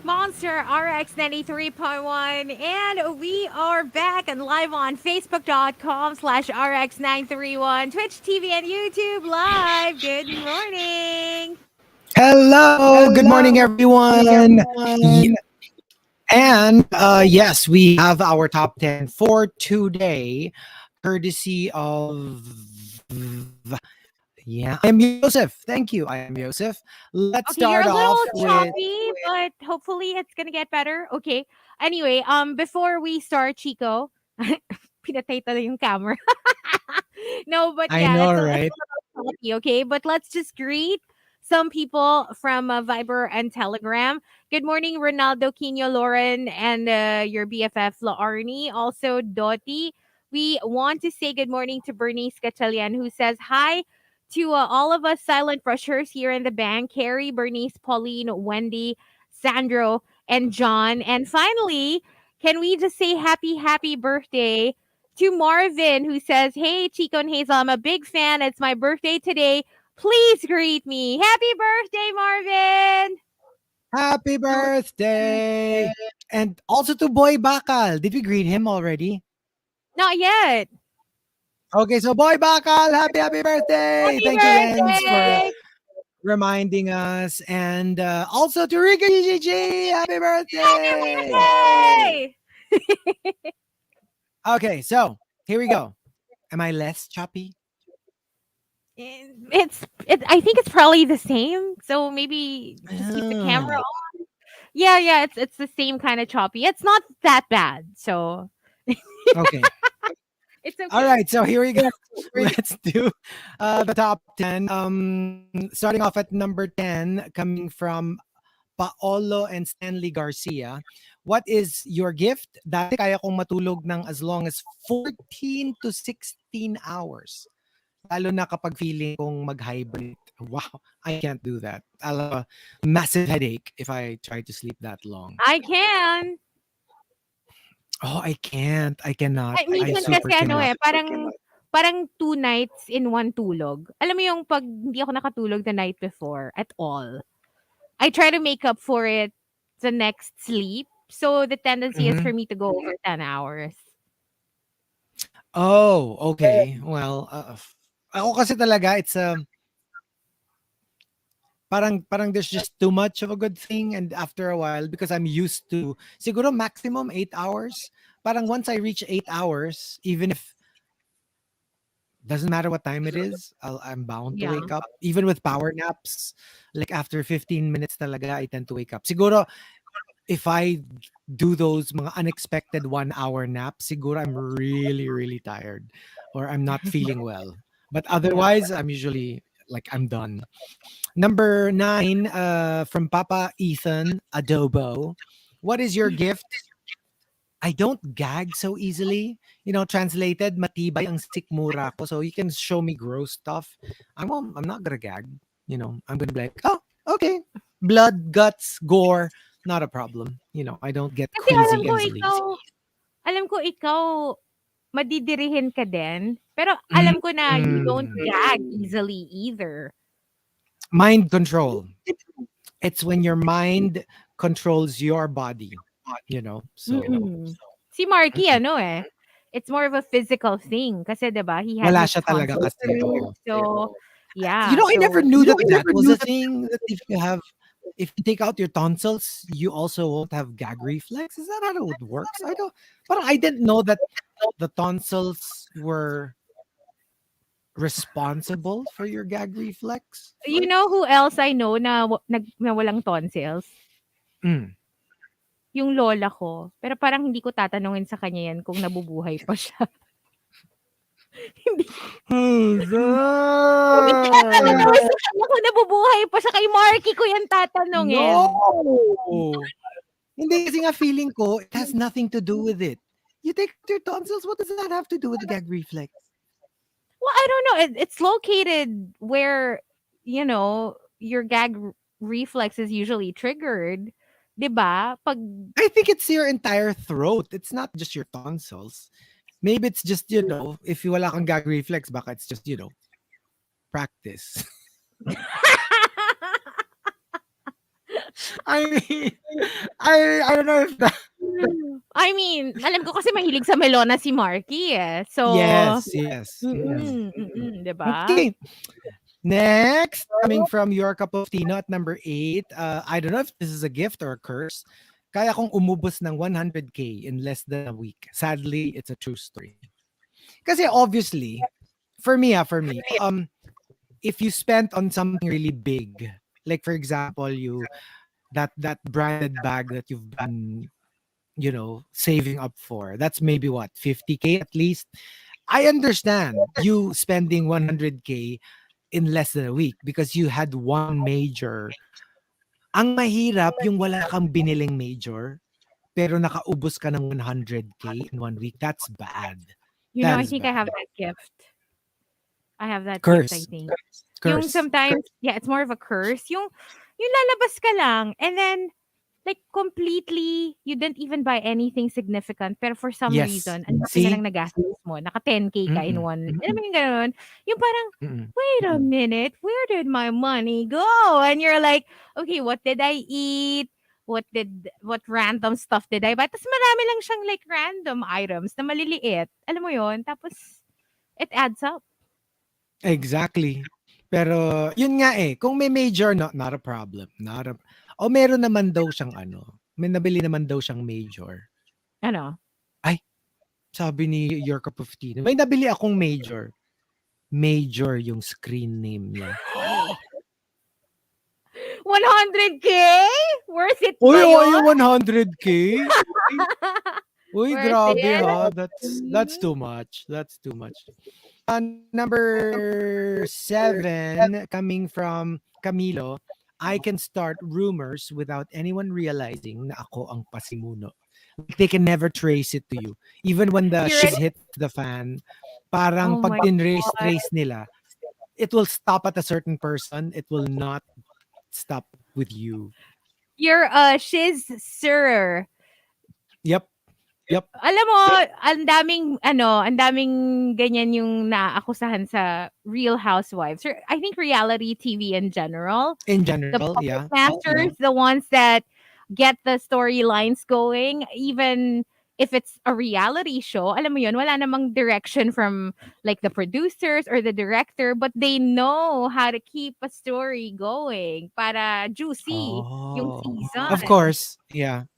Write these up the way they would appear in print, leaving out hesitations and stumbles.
Monster RX93.1, and we are back and live on Facebook.com/RX931, Twitch TV, and YouTube Live. Good morning. Hello, good Hello, morning, good morning, everyone. everyone. And yes, we have our top 10 for today, courtesy of. Yeah, I am Joseph. Thank you. I am Joseph. Let's Okay, you're start a off little with. choppy, but hopefully it's gonna get better. Okay. Anyway, before we start, Chico, pinatay talaga yung camera. No, but I yeah, know, it's right? a little choppy, okay? But let's just greet some people from Viber and Telegram. Good morning, Ronaldo, Quino, Lauren, and your BFF, La Arnie. Also, Dottie. We want to say good morning to Bernice Catalian, who says hi to all of us silent rushers here in the bank: Carrie, Bernice, Pauline, Wendy, Sandro, and John. And finally, can we just say happy birthday to Marvin, who says, "Hey, Chico and Hazel, I'm a big fan. It's my birthday today. Please greet me. Happy birthday, Marvin." Happy birthday! And also to Boy Bakal. Did we greet him already? Not yet. Okay, so Boy Bakal, happy birthday! Happy Thank you, Renz, for birthday. reminding us. And also to Rika GGG, happy birthday! Hey. Okay, so here we go. Am I less choppy? I think it's probably the same. So maybe just keep the camera Oh, on. Yeah, it's the same kind of choppy. It's not that bad. So okay. it's All okay. right, so here we go. Let's do the top 10. Starting off at number 10, coming from Paolo and Stanley Garcia. What is your gift? Dati kaya kong matulog ng as long as 14 to 16 hours. Lalo na kapag feeling kong mag-hibernate. Wow, I can't do that. I'll have a massive headache if I try to sleep that long. I can. Oh, I can't. I cannot. Ay, I minsan kasi super ano cannot. parang 2 nights in 1 tulog. Alam mo yung 'pag hindi ako nakatulog the night before at all, I try to make up for it the next sleep. So the tendency is for Mhm. me to go over 10 hours. Oh, okay. Well, ako kasi talaga it's parang there's just too much of a good thing, and after a while because I'm used to siguro maximum 8 hours. Parang once I reach 8 hours, even if doesn't matter what time it is, I'm bound to Yeah. wake up. Even with power naps, like after 15 minutes talaga, I tend to wake up. Siguro if I do those mga unexpected 1 hour naps, siguro I'm really, really tired or I'm not feeling well. But Yeah. otherwise, I'm usually like I'm done. Number 9, from Papa Ethan Adobo. What is your gift? I don't gag so easily. Translated, matibay ang sikmura ko. So you can show me gross stuff. I'm not gonna gag. I'm gonna be like, oh, okay. Blood, guts, gore, not a problem. I don't get Kasi queasy easily. alam ko ikaw madidirihin ka din, pero alam ko na you don't Mm. gag easily either. Mind control. It's when your mind controls your body. So Mm. Si Marky it's more of a physical thing kasi 'di ba, he had wala his siya talaga tonsils kasi. removed. Oo. So, yeah. I never So knew that was a thing. That if you take out your tonsils, you also won't have gag reflex. Is that how it works? I don't. But I didn't know that the tonsils were responsible for your gag reflex. you know who else I know na walang tonsils? Mm. Yung lola ko. Pero parang hindi ko tatanungin sa kanya 'yan kung nabubuhay pa siya. Hindi hindi ko tatanungin sa kanya kung nabubuhay pa siya, kay Marky ko 'yan tatanungin. No. Hindi kasi nga feeling ko, it has nothing to do with it. You take out your tonsils, what does that have to do with the gag reflex? Well, I don't know. It's located where, your reflex is usually triggered. 'Di ba? Pag I think it's your entire throat. It's not just your tonsils. Maybe it's just, if you wala kang gag reflex, baka it's just, practice. I mean, I don't know if that. I mean, alam ko kasi mahilig sa melona si Marky, eh. So, Yes, yes. Mm-mm. 'di ba? Okay. Next, coming from your cup of tea, at number 8. I don't know if this is a gift or a curse. Kaya kong umubos ng 100K in less than a week. Sadly, it's a true story. Kasi obviously, for me, if you spent on something really big, like for example, that branded bag that you've been, saving up for, that's maybe what, 50K at least. I understand you spending 100K in less than a week because you had one major. Ang mahirap yung wala kang biniling major pero nakaubos ka ng 100K in 1 week. That's bad. You know, That I is think I have bad. that gift. I have that gift, I Curse. think. Yung Curse. sometimes, yeah, it's more of a curse. Yung lalabas ka lang and then like completely you didn't even buy anything significant pero for some Yes. reason ang laki na See? lang nagastos mo. Naka 10K ka in Mm-mm. one. Alam mo yung gano'n? Yung parang, Mm-mm. wait a minute, where did my money go? And you're like, okay, what did I eat? What random stuff did I buy? Tapos marami lang siyang like random items na maliliit. Alam mo yon. Tapos it adds up. Exactly. Pero yun nga eh, kung may major, not a problem. O meron naman daw siyang may nabili naman daw siyang major. Ano? Ay, sabi ni Your Cup of Tea, may nabili akong major. Major yung screen name niya. 100K? Worth it Uy, ba oh, yung yun? 100K? Uy, Worth grabe ha. it? That's Mhm. too much. That's too much. Number 7, coming from Camilo, I can start rumors without anyone realizing na ako ang pasimuno. Like they can never trace it to you. Even when the You're shit hits the fan, parang Oh pag my God. tinrace nila, it will stop at a certain person. It will not stop with you. You're a shiz sir. Yep. Yep. Alam mo, ang daming ganyan yung naakusahan sa Real Housewives or I think reality TV in general. In The general, puppet yeah. masters, the ones that get the storylines going, even if it's a reality show, alam mo yun, wala namang direction from like the producers or the director, but they know how to keep a story going para juicy yung Oh, of season. course. Yeah.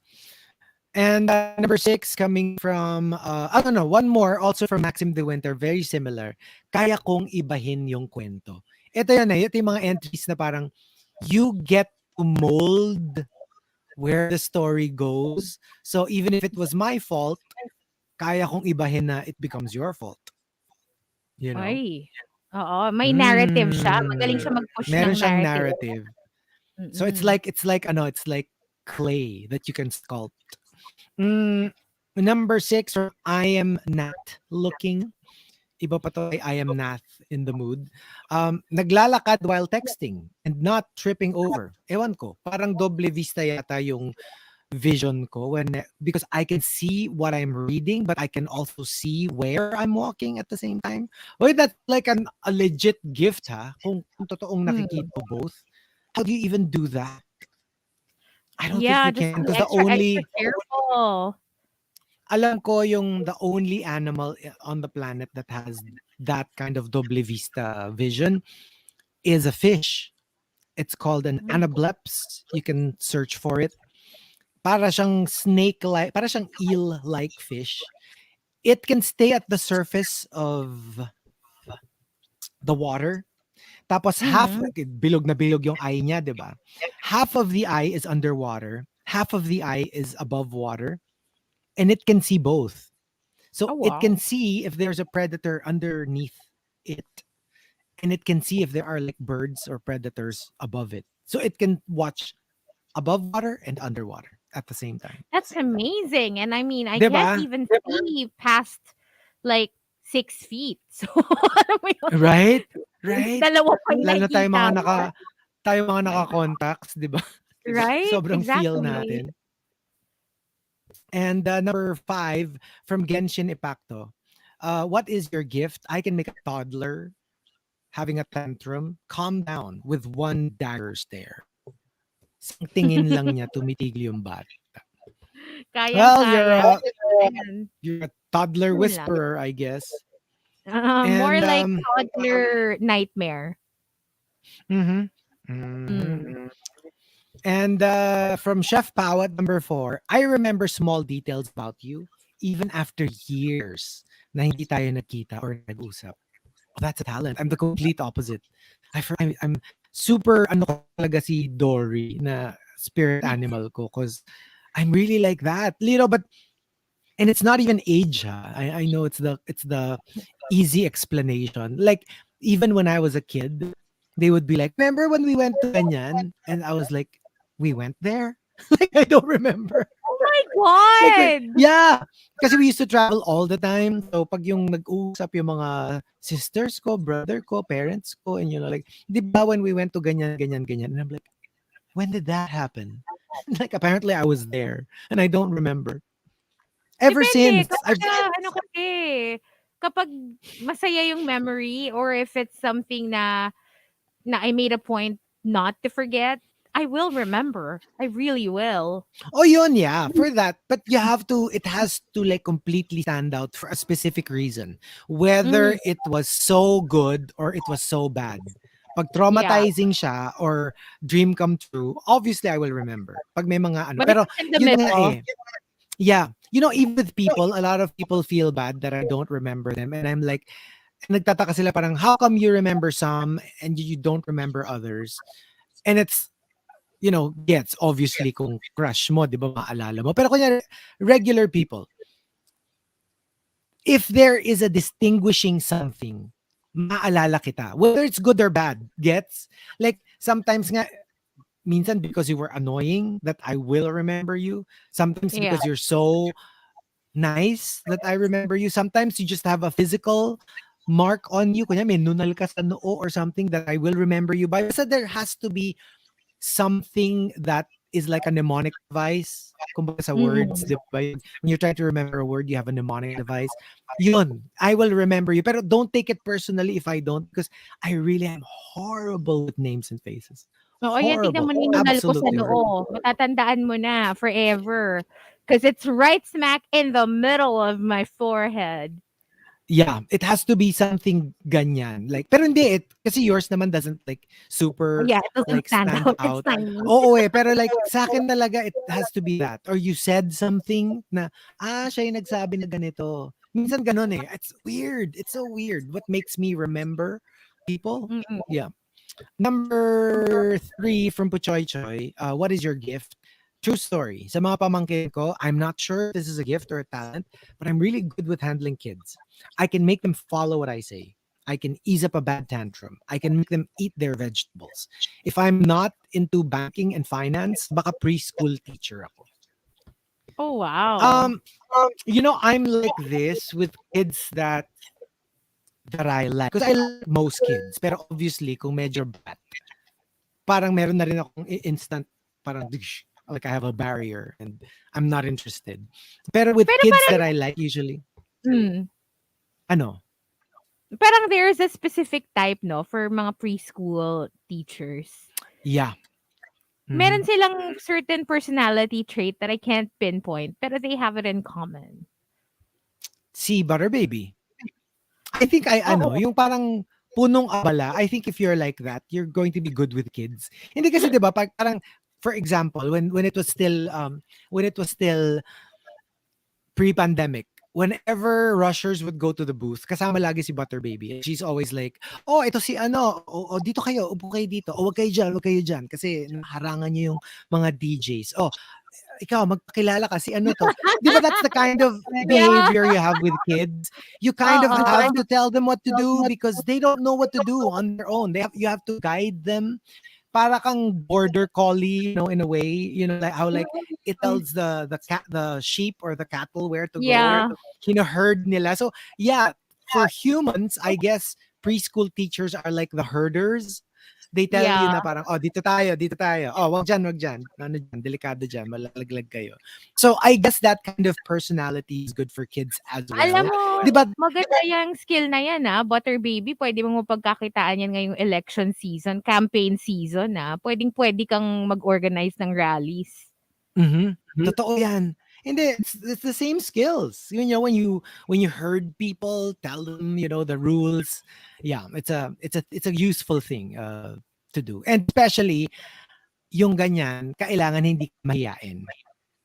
And number 6, coming from, I don't know, one more, also from Maxim de Winter, very similar. Kaya kong ibahin yung kwento. Ito yan eh, ito yung mga entries na parang, you get to mold where the story goes. So even if it was my fault, kaya kong ibahin na it becomes your fault. You know? Ay, oo, may narrative siya, magaling Mm. siya mag-push Meron ng siyang narrative. narrative. So Mm. it's like clay that you can sculpt. Mm, number 6, or I am not looking. Iba pa to, I am not in the mood. Naglalakad while texting and not tripping over. Ewan ko, parang doble vista yata yung vision ko because I can see what I'm reading, but I can also see where I'm walking at the same time. Wait, that's like a legit gift ha. Kung totoong Hmm. nakikita mo both. How do you even do that? I don't think Yeah, you just can be because the extra only careful. alam ko yung the only animal on the planet that has that kind of doble vista vision is a fish. It's called an Hmm. anableps. You can search for it. Para siyang snake-like, para siyang eel-like fish. It can stay at the surface of the water. Tapos half, Mhm. bilog na bilog yung eye niya, di ba? Half of the eye is underwater. Half of the eye is above water. And it can see both. So Oh, it can wow. see if there's a predator underneath it, and it can see if there are like birds or predators above it. So it can watch above water and underwater at the same time. That's amazing, and I mean, I 'Di can't ba? even see past, like, 6 feet. So, alam mo yun, Right? Right? dalawa pa yung Lalo tayo nakikita mga mo, naka-contacts, 'di ba? right? Sobrang feel Exactly. natin. And number 5 from Genshin Impacto. What is your gift? I can make a toddler having a tantrum calm down with one dagger stare. Isang tingin lang niya tumitigil yung bata. Well, Kayang-kaya. Ayan, you're a toddler yun lang. whisperer, I guess. More And like toddler nightmare. mhm. Mhm. Mm. And from Chef Pao at number 4, I remember small details about you even after years na hindi tayo nagkita or nag-usap. Oh, that's a talent. I'm the complete opposite. I'm super ano ko talaga si Dory na spirit animal ko because I'm really like that. Little but and it's not even age. Ha. I know it's the easy explanation. Like even when I was a kid, they would be like, "Remember when we went to ganyan?" And I was like, "We went there." Like I don't remember. Oh my Like God! yeah, kasi we used to travel all the time. So pag yung nag-uusap yung mga sisters ko, brother ko, parents ko, and like, di ba when we went to ganyan, ganyan, ganyan? And I'm like, when did that happen? Like apparently I was there and I don't remember. Ever Depende since kapag ano kasi, kapag masaya yung memory or if it's something na I made a point not to forget, I will remember. I really will. oh yun, yeah, for that. But you have to, it has to like completely stand out for a specific reason. Mhm. Whether it was so good or it was so bad. Pag Yeah. traumatizing siya or dream come true, obviously I will remember. Pag may mga ano. But if Pero it's in the yun na nga middle, eh. Yeah. Even with people, a lot of people feel bad that I don't remember them. And I'm like, nagtataka sila parang, how come you remember some and you don't remember others? And it's gets obviously kung crush mo, 'di ba, maalala mo. Pero kunyari, regular people, if there is a distinguishing something, maalala kita. Whether it's good or bad, gets? Like, sometimes nga, minsan because you were annoying that I will remember you. Sometimes yeah. because you're so nice that I remember you. Sometimes you just have a physical mark on you. Kunya may nunal ka sa noo or something that I will remember you by. So there has to be something that is like a mnemonic device. Kumbaga sa words, Mm. di ba? When you're trying to remember a word, you have a mnemonic device. Yun, I will remember you. Pero don't take it personally if I don't because I really am horrible with names and faces. Oo, yan tignan mo Horrible. ninunal ko sa Absolutely horrible. noo. Matatandaan mo na forever. Cause it's right smack in the middle of my forehead. Yeah, it has to be something ganyan. Like, pero hindi, kasi yours naman doesn't like Oh, super yeah, it doesn't like stand stand out. It's out. tiny. Oo pero like sa akin talaga it has to be that. Or you said something na, siya yung nagsabi na ganito. Minsan ganun eh. It's weird. It's so weird. What makes me remember people? Mm. Yeah. Number 3 from Puchoy Choy, what is your gift? True story. Sa mga pamangkin ko, I'm not sure if this is a gift or a talent, but I'm really good with handling kids. I can make them follow what I say. I can ease up a bad tantrum. I can make them eat their vegetables. If I'm not into banking and finance, baka preschool teacher ako. Oh, wow. Um, I'm like this with kids that I like. Because I like most kids. Pero obviously, kung medyo brat, parang meron na rin akong instant parang dish, like I have a barrier and I'm not interested. Pero with Pero kids parang that I like usually, hmm, ano, parang there's a specific type 'no, for mga preschool teachers. yeah. Meron Mhm. silang certain personality trait that I can't pinpoint, pero they have it in common. Si Butter Baby. I think Oo. yung parang punong abala, I think if you're like that, you're going to be good with kids. Hindi kasi 'di ba, parang for example, when it was still pre-pandemic, whenever rushers would go to the booth, kasama lagi si Butter Baby. And she's always like, oh, ito si ano, o dito kayo, upo kayo dito, o wag kayo dyan, kasi harangan niyo yung mga DJs. Oh, ikaw, magpakilala ka, si ano to. Di ba that's the kind of Yeah, behavior you have with kids? You kind of oo. have to tell them what to do because they don't know what to do on their own. You have to guide them para kang border collie, in a way, like how like it tells the sheep or the cattle where to go, Yeah. herd nila. So yeah, for humans, I guess preschool teachers are like the herders. They tell you Yeah. na parang, oh, dito tayo, dito tayo. Oh, wag dyan, wag dyan. Ano dyan, delikado dyan, malalaglag kayo. So I guess that kind of personality is good for kids as Alam well. mo, Di ba? maganda yang skill na yan, butter baby. Puwede mong mapagkakitaan yan ngayong election season, campaign season, Puwedeng-puwede kang mag-organize ng rallies. Mhm. Totoo 'yan. Hindi, it's the same skills. When you heard people, tell them, the rules. Yeah, it's a useful thing to do. And especially yung ganyan, kailangan hindi ka mahiyain.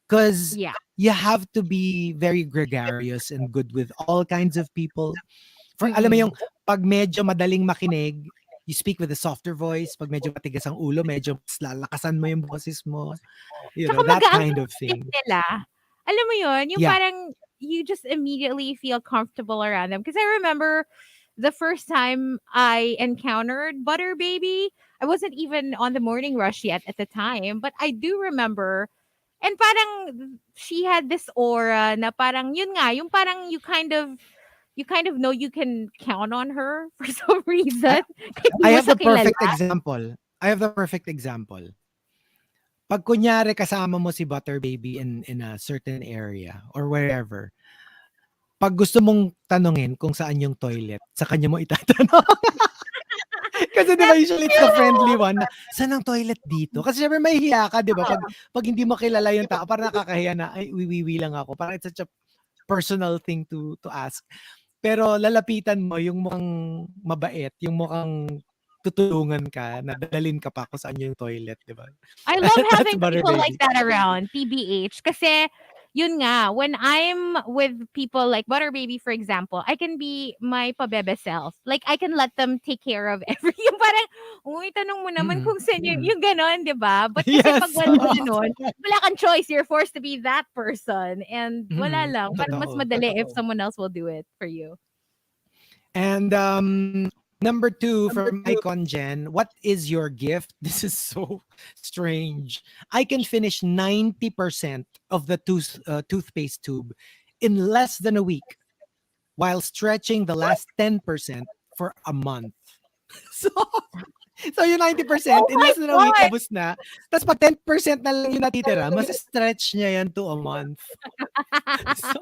Because Yeah. you have to be very gregarious and good with all kinds of people. For alam mo Mm. yung pag medyo madaling makinig, you speak with a softer voice. Pag medyo matigas ang ulo, medyo mas lalakasan mo yung boses mo. Tsaka That magaang kind of tip thing. nila. Alam mo yun, yung Yeah. parang you just immediately feel comfortable around them. Because I remember the first time I encountered Butter Baby, I wasn't even on the morning rush yet at the time, but I do remember, and parang she had this aura na parang yun nga, yung parang you kind of know you can count on her for some I reason. Hindi I mo have siya the kilala. perfect example. I have the perfect example. Pag kunyari kasama mo si Butter Baby in a certain area or wherever, pag gusto mong tanungin kung saan yung toilet, sa kanya mo itatanong. Kasi 'di ba That's usually it's the friendly cute. one na, "Saan ang toilet dito?" Kasi syempre mahihiya ka 'di ba pag hindi mo kilala yung tao parang nakakahiya na, "Ay wiwiwi lang ako." Parang it's such a personal thing to ask. Pero lalapitan mo yung mukhang mabait, yung mukhang tutulungan ka na dadalhin ka pa kung saan yung toilet, 'di ba? I love That's having Butter people like Baby. that around, TBH. Kasi, yun nga, when I'm with people like Butter Baby, for example, I can be my pabebe self. Like, I can let them take care of yung parang, uy, tanong mo naman Mm. kung saan yung ganon, di ba? But kasi pag Yes, walang oo. ganon, wala kang choice. You're forced to be that person. And wala Mm, lang. Parang mas totoo. madali if someone else will do it for you. And number 2 from Icon Jen, what is your gift? This is so strange. I can finish 90% of the toothpaste tube in less than a week while stretching the last 10% for a month. So, yung 90% Oh in my less than a week God! ubos na. Tapos pag 10% na lang yung natitira, mas-stretch niya yan to a month. So,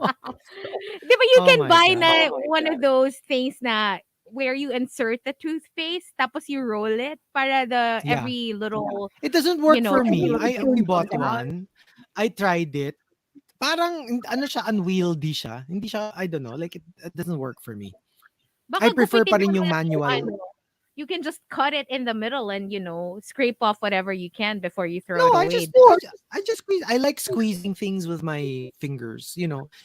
'Di ba you oh can my buy God. na one of those things na where you insert the toothpaste tapos you roll it para the Yeah. every little, It doesn't work for every me. little I tube bought goes out. one. I tried it. Parang ano siya, unwieldy siya. Hindi siya, I don't know, like it doesn't work for me. I Baka prefer gupitin pa mo rin na yung lang yung manual. you can just cut it in the middle and, scrape off whatever you can before you throw No, it I away. just I just squeeze. I like squeezing things with my fingers,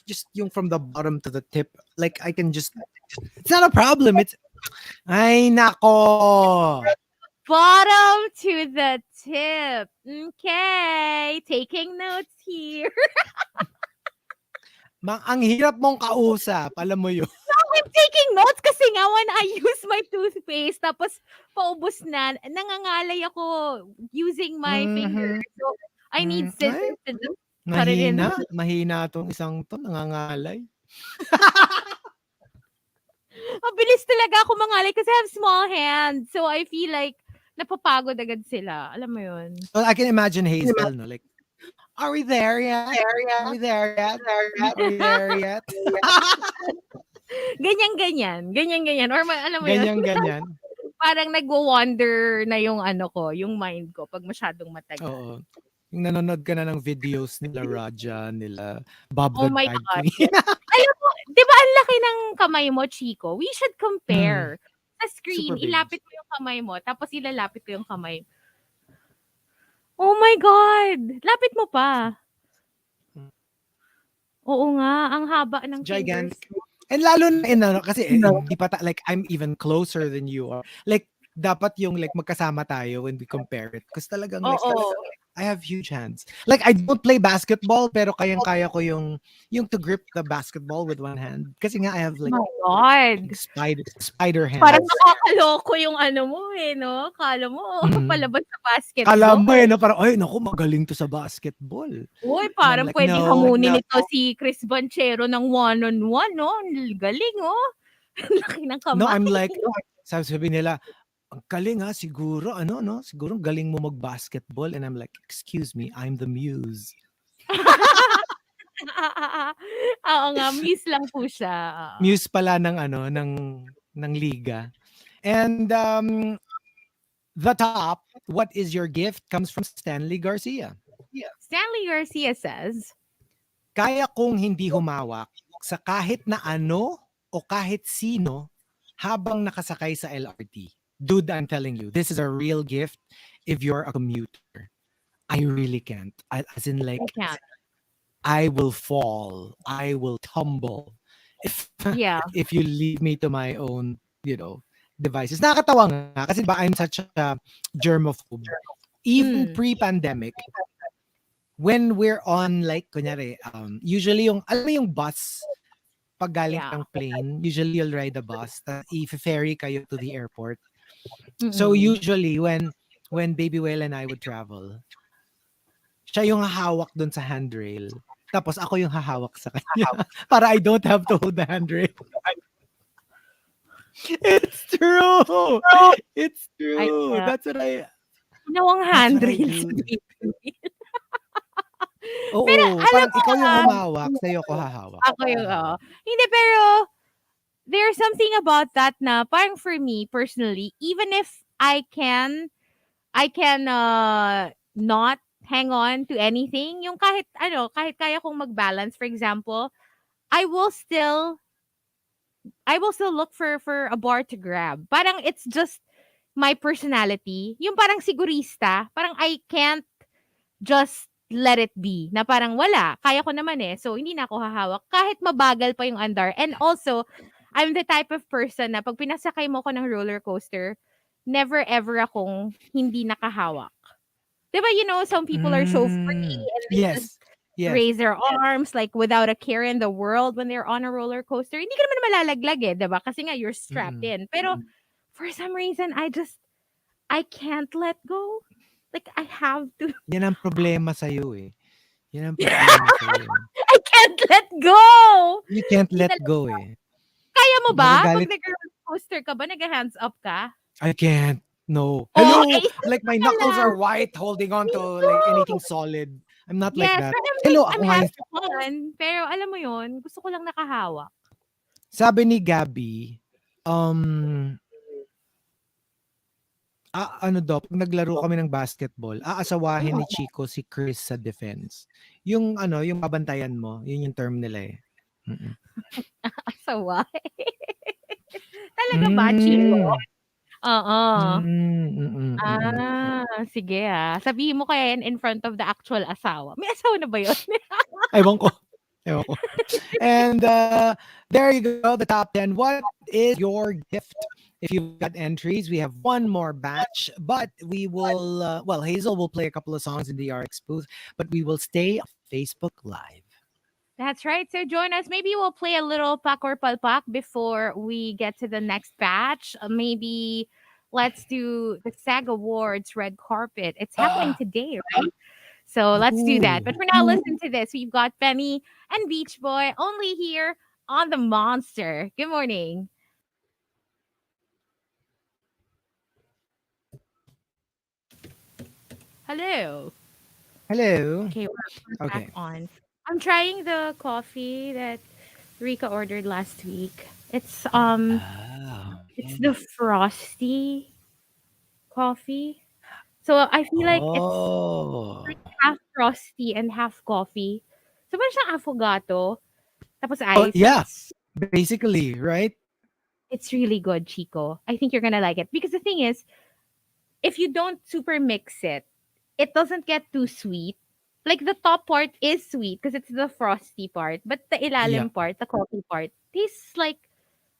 just yung from the bottom to the tip. Like I can just it's not a problem. It's ay nako. Bottom to the tip. Okay, taking notes here. Ang hirap mong kausap, alam mo 'yun. I'm taking notes kasi nga when I use my toothpaste tapos paubos na, nangangalay ako using my Mhm. fingers. So, I need Ay, scissors to just cut it in. mahina 'tong isang 'to, nangangalay. Mabilis talaga ako mangalay kasi I have small hands. So, I feel like napapagod agad sila. Alam mo yun? Well, I can imagine Hazel, no, like, "Are we there yet? Are we there yet? Are we there yet?" Ganyan-ganyan. Ganyan-ganyan. Or alam mo yun? Ganyan-ganyan. Parang nagwo-wander na yung yung mind ko pag masyadong matagal. Oo. Yung nanonood ka na ng videos nila Raja, nila Bob Oh the my Drag God. Queen. Alam mo, 'di ba ang laki ng kamay mo, Chico? We should Mm, compare. Sa screen, super big. ilapit mo yung kamay mo, tapos ilalapit ko yung kamay. Oh my God! Lapit mo pa. Mm. Oo nga, ang haba ng It's fingers gigantic. mo. And lalo na kasi hindi pa like I'm even closer than you are. Like dapat yung like magkasama tayo when we compare it. Kasi talagang like Oo. I have huge hands. Like I don't play basketball pero kayang-kaya ko yung to grip the basketball with one hand. Kasi nga I have Oh like my God! spider Parang hands. nakakaloko yung mo, no? Akala mo Mhm. palabas sa Kala basketball. mo na parang, ay naku magaling to sa basketball. Uy, And I'm parang like, puwedeng no. hamunin nito si Chris Banchero ng one-on-one 'no? Ang galing, oh. Ang laki ng No, I'm kamay. like, sabi nila, ang galing ha, siguro ano 'no, siguro ang galing mo mag-basketball and I'm like, "Excuse me, I'm the muse." Oo nga, muse lang po siya, oo. Muse pala ng ano, ng liga. And, the top, "What is your gift?" comes from Stanley Garcia. Stanley Garcia says, "Kaya kong hindi humawak sa kahit na ano o kahit sino habang nakasakay sa LRT. Dude, I'm telling you, this is a real gift if you're a commuter. I really can't." As in "I like, can't." I will fall, I will tumble if Yeah. if you leave me to my own, devices. Nakakatawa nga kasi 'di ba I'm such a germaphobe. Even Hmm, pre-pandemic, when we're on like kunyari, usually yung alam mo yung bus pag galing ka yeah. ng plane, usually you'll ride a bus tas i-fe-ferry kayo to the airport. So Mm. usually when Baby Whale and I would travel, siya yung hahawak dun sa handrail. Tapos ako yung hahawak sa kanya para I don't have to hold the handrail. It's true. It's Ay, true. ginawang That's what I handrail si do. baby. Pero Oo, alam parang mo, ikaw yung humawak, sa'yo ko hahawak. ako yung oo. Hindi, pero there's something about that na parang for me personally, even if I can not hang on to anything, yung kahit ano, kahit kaya kong mag-balance, for example, I will still I will still look for a bar to grab. Parang it's just my personality. Yung parang sigurista, parang I can't just let it be. Na parang wala, kaya ko naman eh. So hindi na ako hahawak kahit mabagal pa yung andar. And also, I'm the type of person na pag pinasakay mo ko ng roller coaster, never ever akong hindi nakahawak. 'Di ba, some people are so free Hmm. and they just Yes. Yes. raise their arms like without a care in the world when they're on a roller coaster. Hindi ka naman malalaglag eh, 'di ba? Kasi nga you're strapped Mm. in. Pero for some reason I can't let go. Like I have to. Yan ang problema sa'yo, eh. Yan ang problema sa'yo, eh. I can't let go. You can't Hindi let talaga. go, eh. Kaya mo ba? Pag Magagalit nag-roller coaster ka ba, nag-hands up ka? I can't. No. Oh, eh, Hello! isa Like my ka knuckles are lang. white holding on Me to like anything too. solid. I'm not like Yes, that. but Hello, I'm ako nga yung having fun. Pero alam mo yon, gusto ko lang nakahawak. sabi ni Gabby, um, ano daw, 'pag naglaro kami ng basketball, aasawahin ni Mm. Chico si Chris sa defense. Yung ano, yung babantayan mo, yun yung term nila, eh. Mm. Asawa. Talaga ba, Chico? Hmm. Oo. Mm. Sige, sabihin mo kaya yan in front of the actual asawa. May asawa na ba yun? Ewan ko, ewan ko. And, there you go, the top 10. What is your gift? If you've got entries, we have one more batch, but we will, Hazel will play a couple of songs in the RX booth, but we will stay on Facebook Live. That's right. So join us. Maybe we'll play a little Pak or Palpak before we get to the next batch. Maybe let's do the SAG Awards red carpet. It's happening Ah, today, right? So let's do that. ooh. But for now, listen to this. We've got Benny and Beach Boy only here on the Monster. Good morning. Hello. Hello. Okay, we're back Okay. on. I'm trying the coffee that Rika ordered last week. Oh. It's the frosty coffee. So I feel like it's Oh. like half frosty and half coffee. So parang siyang affogato, tapos Oh, ice. So yeah, basically, right? it's really good, Chico. I think you're gonna like it. Because the thing is, if you don't super mix it, it doesn't get too sweet. Like the top part is sweet because it's the frosty part, but the Yeah. ilalim part, the coffee part, tastes like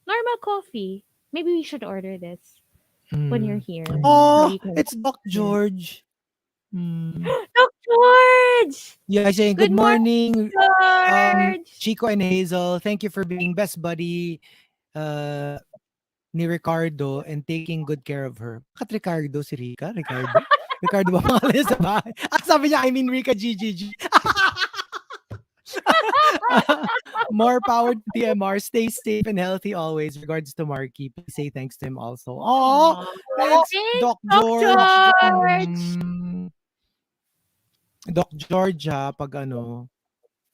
normal coffee. Maybe we should order this when you're Mm. here, so Oh, you can. it's Doc George. Mm. Doc George! Yeah, saying Good good morning, morning, George! Chico and Hazel. Thank you for being best buddy uh, ni Ricardo and taking good care of her. Bakit Ricardo si Rica? Ricardo? Ricardo ba pangalan niya sa bahay? Sabi niya, I mean Rica GGG. More power to TMR. Stay safe and healthy always. Regards to Marky. Please say thanks to him also. Oh, Aw, thanks, thanks, Doc Doc George. George. Doc George ha, pag ano,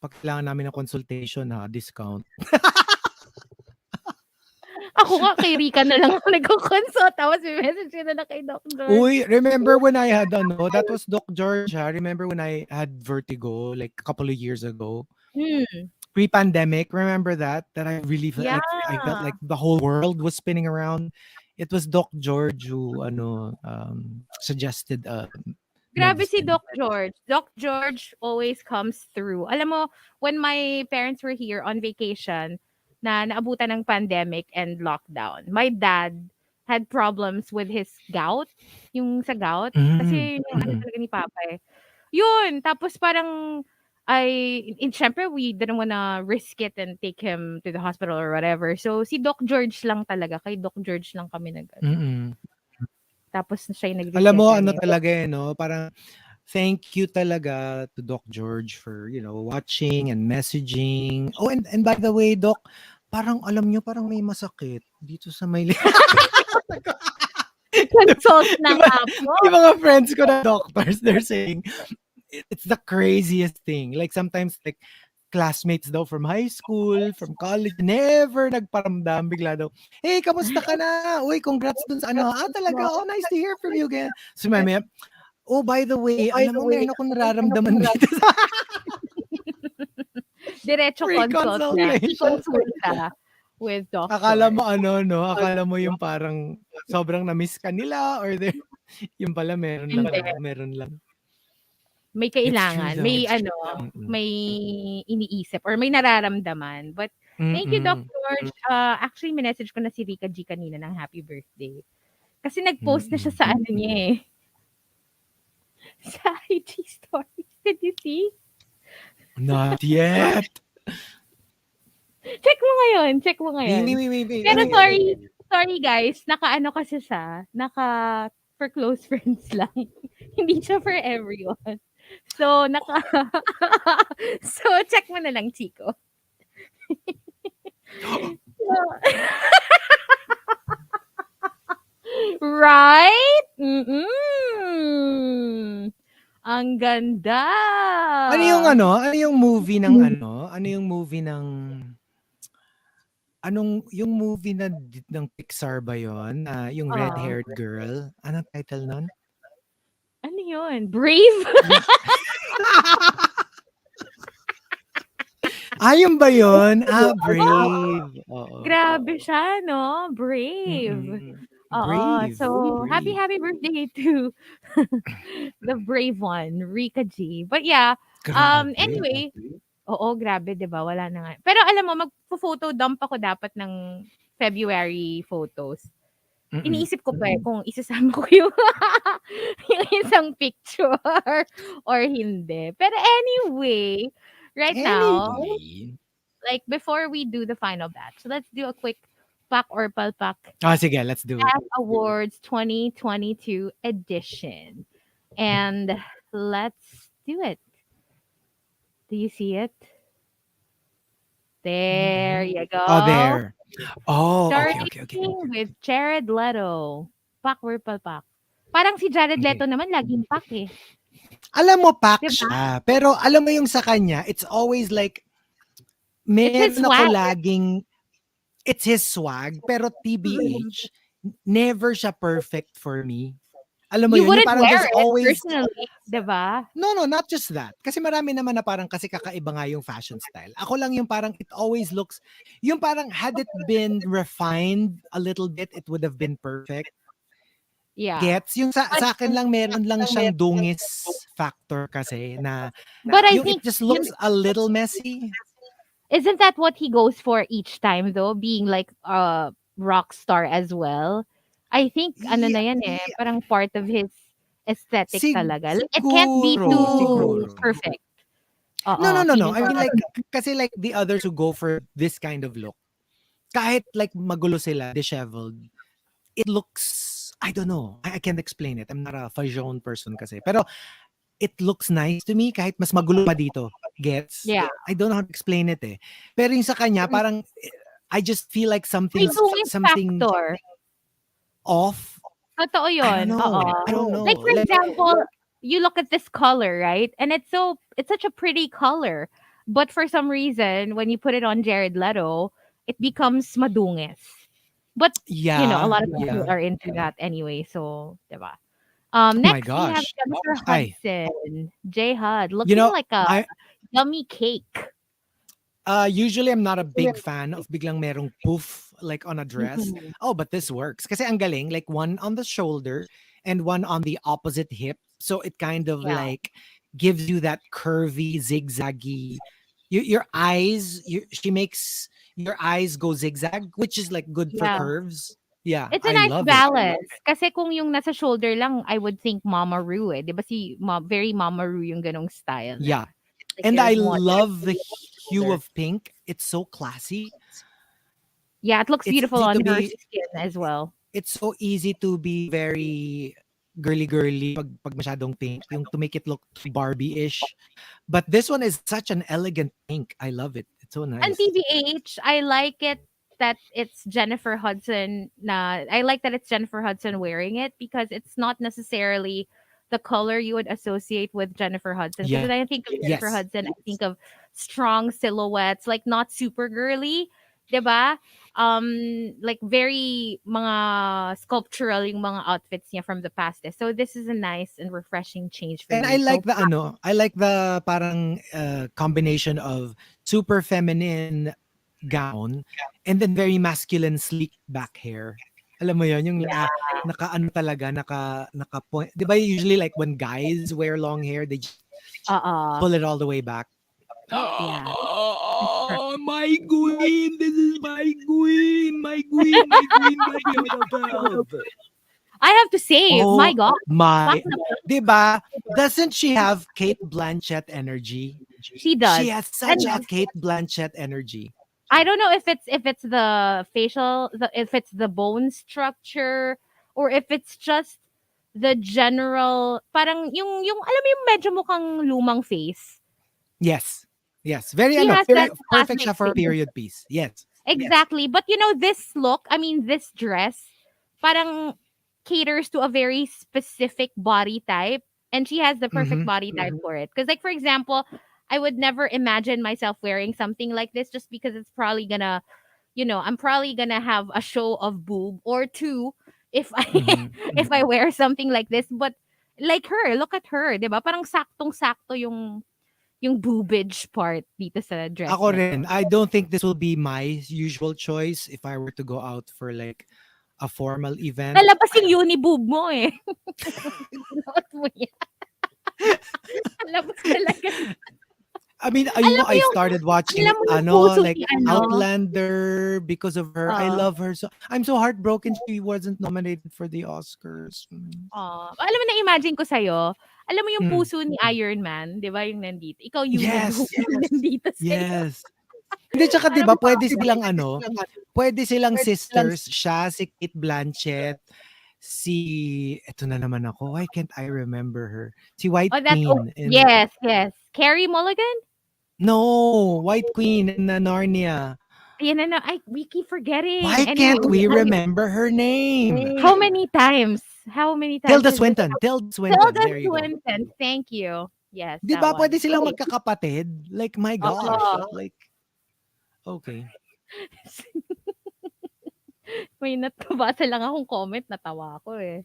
pag kailangan namin ng consultation ha, discount. Ako nga kay Rika na lang ako nagko-consult tapos may message ka na lang kay Doc George. Uy, remember when I had ano, that was Doc George ha. Remember when I had vertigo like a couple of years ago? Hmm, Pre-pandemic, remember that? That I really yeah. I felt like the whole world was spinning around. It was Doc George who ano suggested Grabe si medicine. Doc George. Doc George always comes through. Alam mo, when my parents were here on vacation, na naabutan ng pandemic and lockdown, my dad had problems with his gout, yung sa gout. Mm, Kasi yung ano mm, talaga ni Papa eh. Yun, tapos parang syempre we didn't wanna risk it and take him to the hospital or whatever. So si Doc George lang talaga, kay Doc George lang kami nag ano. mm. Tapos siya yung Alam mo nagreseta ano niya. talaga eh, no? Parang thank you talaga to Doc George for, watching and messaging. Oh, and by the way, Doc, parang alam nyo, parang may masakit dito sa may Consult na 'Di ba, nga po. may mga friends ko na doctors, they're saying it's the craziest thing. Like sometimes like classmates daw from high school, from college, never nagparamdam, bigla daw, "Hey, kamusta ka na? Uy, congrats dun sa ano, talaga? Oh, nice to hear from you again." So mamaya, "Oh, by the way, alam mo meron akong nararamdaman dito sa Diretso free consult na. consultation." I-consulta with Akala doctor. mo ano 'no, akala mo yung parang sobrang na-miss ka nila or yun pala meron lang Hindi, ano, meron lang. may It's true kailangan, though. may ano, Mm. may iniisip or may nararamdaman. But thank you, Doc Mm. George. Actually minessage ko na si Rika G kanina ng happy birthday. Kasi nag-post na siya Mm. sa ano niya eh, sa IG stories. Did you see? Not yet. Check mo Wait, ngayon. wait, wait, wait, Pero wait, wait, wait. sorry guys, naka-ano kasi siya, for close friends lang. Hindi siya for everyone. So, so, check mo na lang, Chico. So, right? Mm. Ang ganda. Ano yung movie ng ano, ano yung movie ng yung movie ng Pixar ba yun, yung Ah, red-haired girl, anong title nun? ano yun? Brave? Yung yun ba yun? Brave, oo. Grabe siya, no? Brave. Mm. Oo. So, Brave, Brave. happy birthday to the brave one, Rika G. But yeah, Grabe. anyway, oo, grabe, 'di ba? Wala na nga. Pero alam mo, magpo-photo dump ako dapat ng February photos. Mm. Iniisip ko pa eh kung isasama ko yung, yung isang picture or hindi. Pero anyway, right now, Anyway. like before we do the final batch, let's do a quick pack or palpak Sige, let's do it. Tag Awards 2022 edition. And let's do it. Do you see it? There you Oh, go. there. Oh, okay, Starting okay, okay. with Jared Leto. Pak or palpak? Parang si Jared Okay. Leto naman laging pak eh. Alam mo, pack 'Di ba? siya. Pero alam mo yung sa kanya, it's always like, It's his meron ako swag. laging, it's his swag, pero Mm. TBH, never siya perfect for me. Alam mo You yun, yung wouldn't parang wear there's it always, personally, 'di ba? no, not just that. Kasi marami naman na parang kasi kakaiba nga yung fashion style. Ako lang yung parang it always looks, yung parang had it been refined a little bit, it would have been perfect. Yeah. Gets? Yung But sa akin lang meron lang siyang dungis factor kasi na I yung it think just yun, looks a little messy. isn't that what he goes for each time though, being like a rock star as well? I think ano na Yeah, yan eh, parang part of his aesthetic talaga. Like, it can't be siguro, too siguro. perfect. No, no, Oo, no, no. feeling I ko. mean like kasi like the others who go for this kind of look, kahit like magulo sila, disheveled, it looks, I don't know. I can't explain it. I'm not a fashion person kasi. Pero it looks nice to me kahit mas magulo pa dito. Gets? Yeah. I don't know how to explain it eh. Pero yung sa kanya, parang I just feel like May dungis something factor. off. Totoo I don't yun, oo. know. I don't know. Like for Like example, you look at this color, right? And it's such a pretty color. But for some reason, when you put it on Jared Leto, it becomes madungis. But a yeah, lot of people yeah. are into that anyway, so 'di ba? Oh my Next we have gosh. Jennifer Ay, Hudson. J Hud, you looking know, like a I yummy cake. usually I'm not a big fan of biglang merong poof like on a dress. Mm-mm. Oh, but this works. Kasi ang galing, like one on the shoulder and one on the opposite hip. So it kind of Yeah, like gives you that curvy, zigzaggy. Your eyes, she makes your eyes go zigzag, which is like good for yeah. curves. Yeah, It's a I nice love it. balance. Kasi kung yung nasa shoulder lang, I would think Mama Ru eh. 'Di ba very Mama Ru yung ganong style niya. Yeah. Like And I there's one love the hue shoulder. of pink. It's so classy. Yeah, it looks It's beautiful easy to on her be skin as well. it's so easy to be very girly pag masyadong pink, yung to make it look too Barbie-ish. But this one is such an elegant pink. I love it. It's so And nice. TBH, I like it that it's Jennifer Hudson I like that it's Jennifer Hudson wearing it because it's not necessarily the color you would associate with Jennifer Hudson. Because Yeah. when I think of Jennifer Yes. Hudson, I think of strong silhouettes, like not super girly, 'di ba? Like very mga sculptural yung mga outfits niya from the past. So this is a nice and refreshing change for And I me. like So the ano, I like the parang combination of super feminine gown and then very masculine sleek back hair. Alam mo 'yon, yung naka-ano talaga, naka point. 'Di ba usually like when guys wear long hair, they just uh pull it all the way back. yeah. Oh, my queen! This is my queen! My queen! My queen! The BFF! I have to say, my Oh God, back my, na 'di ba? Doesn't she have Kate Blanchett energy? she She does. has such And a Kate Blanchett energy. I don't know if it's the if it's the bone structure or if it's just the general parang yung alam mo yung medyo mukhang lumang face. Yes. Yes. Very She ano, has that perfect classic siya for a face. period piece. Yes. Exactly. But this look, I mean this dress, parang caters to a very specific body type and she has the perfect Mhm. body type for it. Cuz like for example, I would never imagine myself wearing something like this just because it's probably gonna, I'm probably gonna have a show of boob or two if I Mhm. if I wear something like this. But like her, look at her, 'di ba? Parang saktong-sakto yung boobage part dito sa dress Ako na to. rin, I don't think this will be my usual choice if I were to go out for like a formal event. Lalabas yung uni boob mo eh. Suot mo yan. Lalabas talaga. I mean, Alam mo I yung started watching ano, puso like ni ano. Outlander because of her. I Oo. love her so. I'm so heartbroken she wasn't nominated for the Oscars. Alam mo na-imagine ko sa'yo, alam mo yung Mm. puso ni Iron Man, 'di ba, yung nandito. Ikaw uniboob Yes. yung nandito sa'yo. Yes. Hindi, tsaka 'di Parang ba puwede silang sisters, siya, si Kate Blanchett, si eto na naman ako, why can't I remember her? Si White Queen in yes, yes. Carey Mulligan? no, White Queen in Narnia. Ayan na we keep forgetting. Why Anyway, can't we remember her name? how many times? How many times Tilda has this Swinton, Tilda Swinton, Tilda there you go. Swinton, thank you. Yes, 'Di that ba puwede one. silang magkakapatid? Like, my gosh, Oo. like, okay. May nabasa lang akong comment, natawa ako, eh.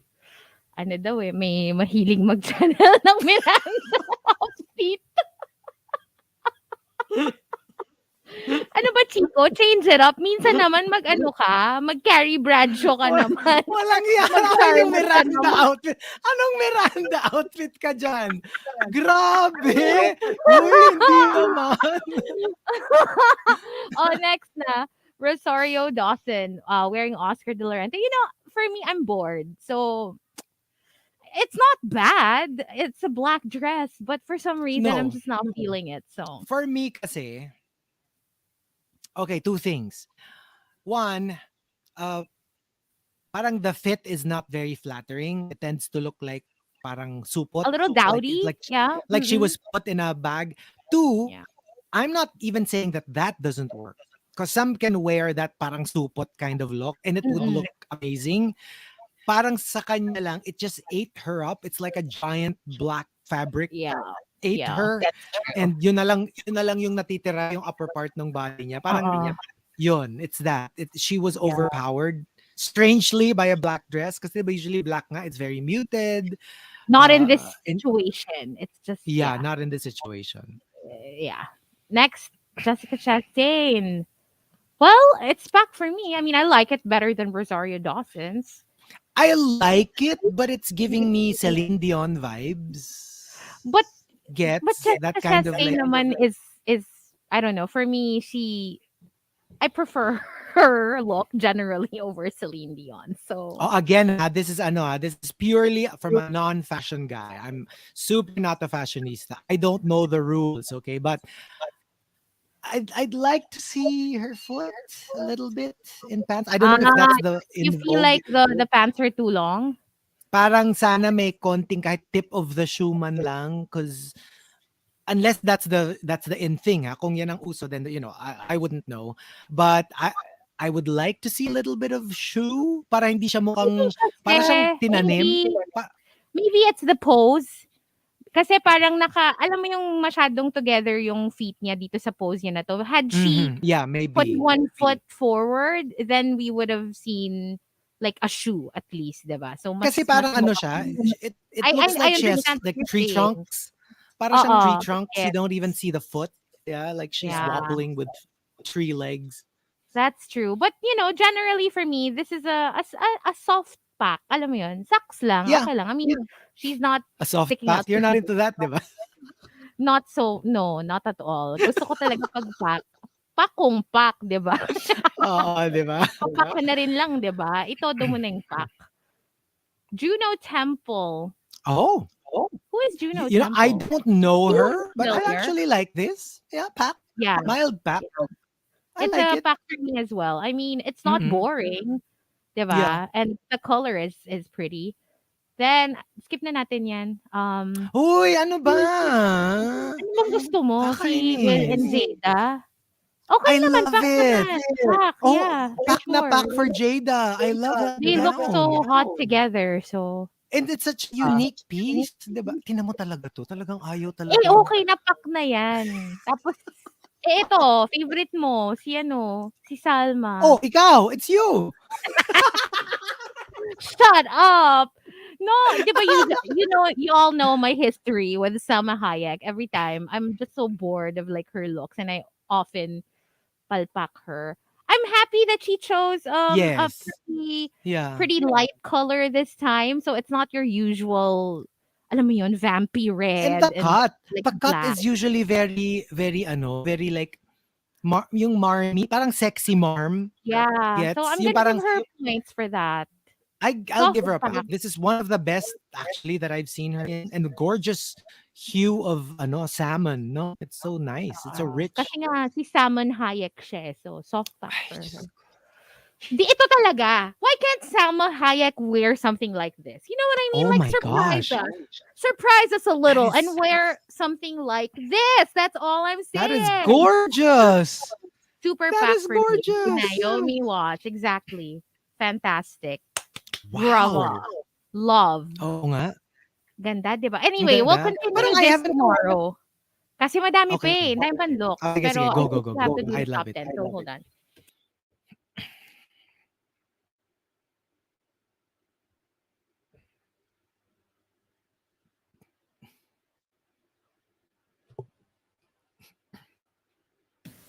Ano daw, eh, may mahilig mag-channel ng Miranda outfit. Ano ba, Chico, change it up. Minsan naman mag-ano ka, mag-Carrie Bradshaw ka naman. Walang yan. Ay, yung Mag-Charlotte ka Miranda naman. outfit. Anong Miranda outfit ka dyan? Grabe! Uy, hindi naman. Oh, next na, Rosario Dawson, wearing Oscar de la Renta. For me, I'm bored. So, it's not bad. It's a black dress, but for some reason, I'm No. just not feeling it. So, For me kasi, okay, two things. One, uh, parang the fit is not very flattering. It tends to look like parang supot, A little like it dowdy. like Yeah. like she Mm-mm. was put in a bag. Two, Yeah. I'm not even saying that that doesn't work. Because some can wear that parang supot kind of look and it would Mm-mm. look amazing. Parang sa kanya lang, it just ate her up. It's like a giant black fabric Yeah. ate Yeah. her That's true. and yun na lang yung natitira yung upper part ng body niya. Parang Uh-uh. yun, it's that. She was Yeah. overpowered strangely by a black dress because usually black nga, it's very muted. Not in this And situation. It's just yeah, yeah. not in this situation. Yeah. Next, Jessica Chastain. Well, it's back for me. I mean, I like it better than Rosario Dawson's. I like it, but it's giving me Celine Dion vibes. But Gets Jessica that kind of Chastain like naman is I don't know. For me, I prefer her look generally over Celine Dion. So oh, again, this is this is purely from a non-fashion guy. I'm super not a fashionista. I don't know the rules, okay, but I'd like to see her foot a little bit in pants. I don't ah, know if that's the you in feel vogue. like the pants are too long? Parang sana may konting kahit tip of the shoe man lang, cause unless that's the in thing, ha. Kung yan ang uso, then I wouldn't know. But I would like to see a little bit of shoe para hindi siya Maybe mukhang kasi para siyang tinanim. maybe Pa- maybe it's the pose. Kasi parang alam mo yung masyadong together yung feet niya dito sa pose niya na 'to. Had she Yeah, put maybe. one foot forward, then we would have seen like a shoe at least, 'di ba? So Kasi mas parang ano mukhang siya, it I looks like she has understand what like you're tree saying. trunks. Para siyang tree Oo, trunks. You yes. don't even see the foot. Yeah, like she's Yeah, wobbling with tree legs. that's true. But, generally for me, this is a soft pack. Alam mo yun? Socks lang, Yeah, okay lang. I mean, she's not a soft sticking pack. out You're too not much. into that, di ba? Not so no, not at all. Gusto ko talaga 'pag pack, pakong pack, 'di ba? Oo, di ba? Pa-pack ka na rin lang, 'di ba? Itodo mo na yung pack. Juno Temple. Oh, Who is Juno I Temple? don't know Feels her, but I familiar. actually like this. Yeah, pack, Yeah, mild pack. I it's like a it. pack for me as well. I mean, it's not Mm-mm. boring, 'di Yeah. ba? And the color is pretty. Then skip na natin 'yan. Uy, ano ba? Ano bang gusto mo? Si Will and Kakainis. Jada? Okay I naman, love pack it. naman. Pack, Oh, yeah, for pack na sure. pack for Jada. I love that They look so gown. hot together, so And it's such a unique piece, 'di ba? Tingnan mo talaga 'to, talagang ayaw talagang okay na pack na 'yan. Tapos, ito favorite mo si si Salma. oh, ikaw, it's you. Shut up! No, 'di ba you all know my history with Salma Hayek. Every time, I'm just so bored of, like, her looks, and I often palpak her. I'm happy that she chose, a Yes. pretty Yeah. pretty light color this time, so it's not your usual, alam mo yun, vampy And red and, like, the cut black. is usually very very very like yung marmy, parang sexy marm. Yeah, so Gets? I'm Yung gonna give parang her points for that. I'll Soft give her a pack. pack, This is one of the best actually that I've seen her in, and the gorgeous hue of salmon. No, it's so nice. It's so kasi rich. nga si Salmon Hayek siya, so soft pack Ay, for her. Diyos ko. Di ito talaga. Why can't Salma Hayek wear something like this? You know what I mean? Oh Like, my surprise gosh, us. Surprise us a that little and is wear something like this. That's all I'm that is saying. gorgeous. Super That pack is for me. gorgeous. Naomi Watts. Exactly. Fantastic. Bravo. Wow. Love. Oo nga. Ganda, di ba? Ang Anyway, we'll ganda. Parang continue I this haven't. tomorrow. Kasi madami pa Okay, eh. okay. Dami pang looks. Oh, sige, Pero sige. I Go, go, think go, we have go. to do I the love top it. 10. So hold on.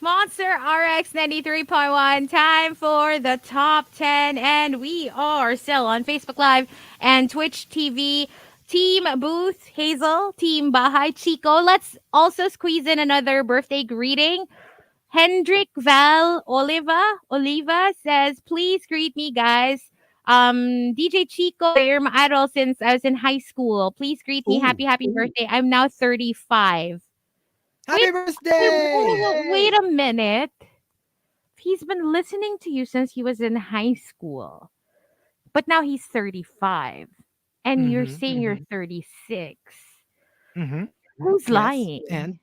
Monster RX93.1. Time for the top 10. And we are still on Facebook Live and Twitch TV. Team Booth, Hazel, Team Bahay, Chico. Let's also squeeze in another birthday greeting. Hendrik Val Oliva says, please greet me, guys. DJ Chico, you're my idol since I was in high school. Please greet me. Ooh. Happy birthday. I'm now 35. Wait, Happy birthday! wait a minute. He's been listening to you since he was in high school, but now he's 35. and you're Mm-hmm. saying you're 36. Mm-hmm. Who's Yes. lying? And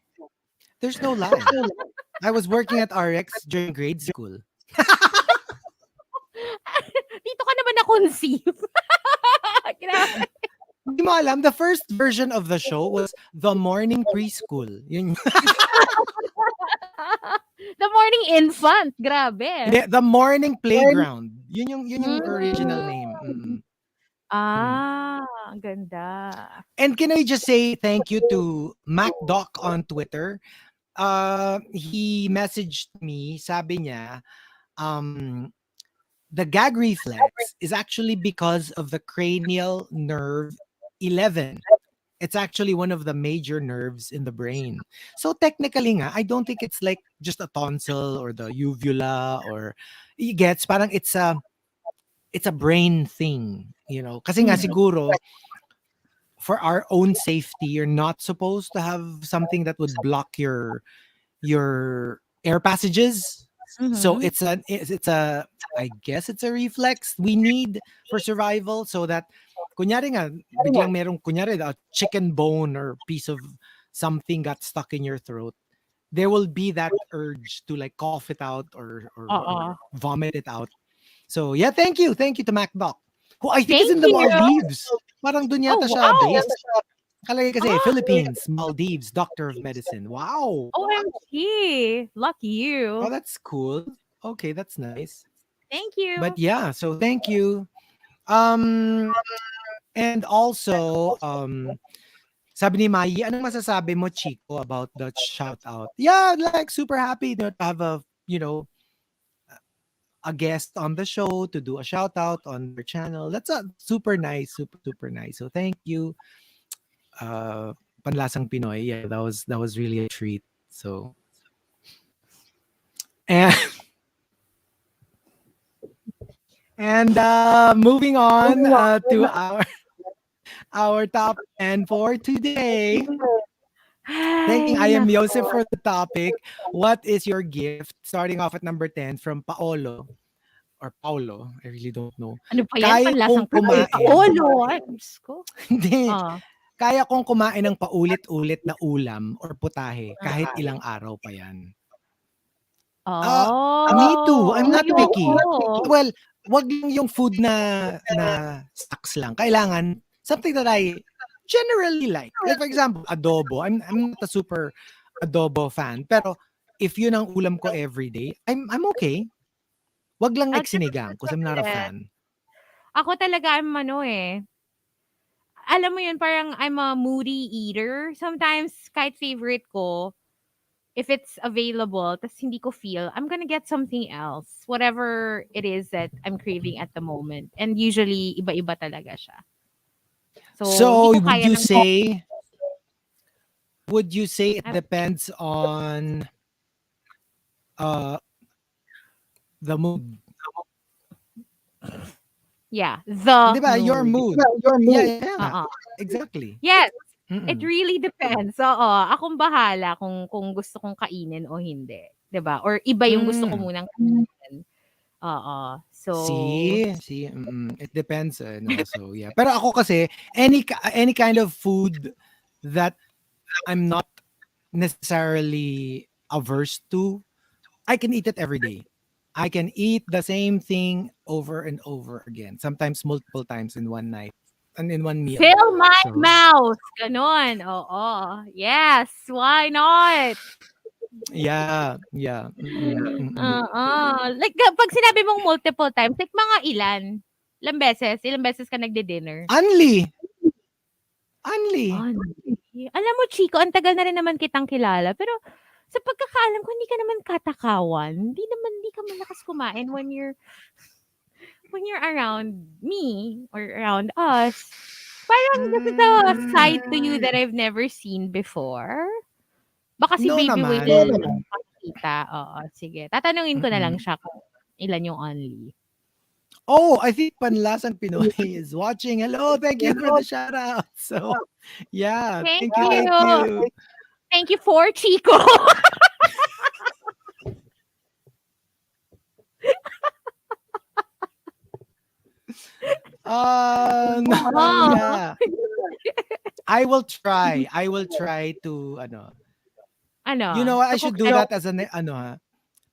there's no lie. I was working at RX during grade school. Dito ka naman na-conceive. Grabe. Hindi mo alam, the first version of the show was The Morning Preschool. Yun, The morning infant, grabe. hindi, The Morning Playground. Yun yung original name. Hmm. Mm. Ang ganda. And can I just say thank you to MacDoc on Twitter? He messaged me, sabi niya, um, the gag reflex is actually because of the cranial nerve 11. It's actually one of the major nerves in the brain. So technically nga, I don't think it's like just a tonsil or the uvula or you gets parang it's a brain thing, Kasi nga Mhm. siguro for our own safety, you're not supposed to have something that would block your air passages. So Mhm. it's a I guess it's a reflex we need for survival so that kunyari nga biglang merong kunyari a chicken bone or piece of something got stuck in your throat, there will be that urge to like cough it out or Oo. vomit it out. So yeah, thank you to MacDoc, who I think is Thank in the you. Maldives. Parang dun Oh, yata siya wow. based. Kalagay kasi Ah, Philippines, Maldives, Doctor of Medicine. Wow. OMG. Lucky Oh, you. that's cool. Okay, that's nice. Thank But you. yeah, so thank you. Um and also sabi ni Mai, anong masasabi mo Chico about the shout out? Yeah, like super happy to have a guest on the show to do a shout out on their channel. That's a super nice, super super nice. So thank you. Uh Panlasang Pinoy. Yeah, that was really a treat. So and moving on to our top 10 for today. Thanking I Ay, am nako. Joseph for the topic. What is your gift? Starting off at number 10 from Paolo or Paulo. I really don't know. Ano pa yan? Kaya kong Panlasang Pinoy. kumain. Paolo. Ay, Diyos ko. Hindi. Ah. Kaya kong kumain ng paulit-ulit na ulam or putahe kahit Mm. ilang araw pa yan. Ah, me too. Oh, I'm not picky. ayoko. Well, wag lang yung food na stocks lang. Kailangan something that I generally like. Like for example, adobo. I'm not a super adobo fan, pero if yun ang ulam ko every day, I'm okay. Wag lang like sinigang because I'm not a LGBT. fan. Ako talaga I'm ano eh. Alam mo yun, parang I'm a moody eater. Sometimes, kahit favorite ko, if it's available, tas hindi ko feel, I'm gonna get something else. Whatever it is that I'm craving at the moment. And usually, iba-iba talaga siya. So, hindi So ko would kaya you ng say it ah, depends on uh the mood? yeah, 'Di the ba? Your mood. mood. Yeah, yeah, nga. Oo. Exactly. Yes, it Mm-mm. really depends. Oo, akong bahala kung gusto kong kainin o hindi, 'di ba? Or iba yung gusto ko Mm. munang kainin. Oo. So, It depends, no. So yeah. Pero ako kasi any kind of food that I'm not necessarily averse to, I can eat it every day. I can eat the same thing over and over again, sometimes multiple times in one night and in one meal. fill my So, mouth, gano'n, oo. Yes, why not? yeah, yeah. Mm-mm, mm-mm. Oo, like 'pag sinabi mong multiple times, like mga ilan? Ilang beses? Ilang beses ka nagdi-dinner? Only, only. Alam mo Chico, ang tagal na rin naman kitang kilala, pero sa pagkakaalam ko hindi ka naman katakawan. Hindi ka malakas kumain when you're around me or around us. Parang this is a side to you Mm, that I've never seen before. Baka si no Baby Wade naman. yung makikita, oo, sige. Tatanungin ko na lang Mm-mm. siya kung ilan yung only. Oh, I think Panlasang Pinoy is watching. Hello, thank you for the shout out. So, yeah, Thank thank you, thank you. you. Thank you for Chico. No, Oh, yeah. I will try. I will try to you know ano, what? I to should cook do egg. that as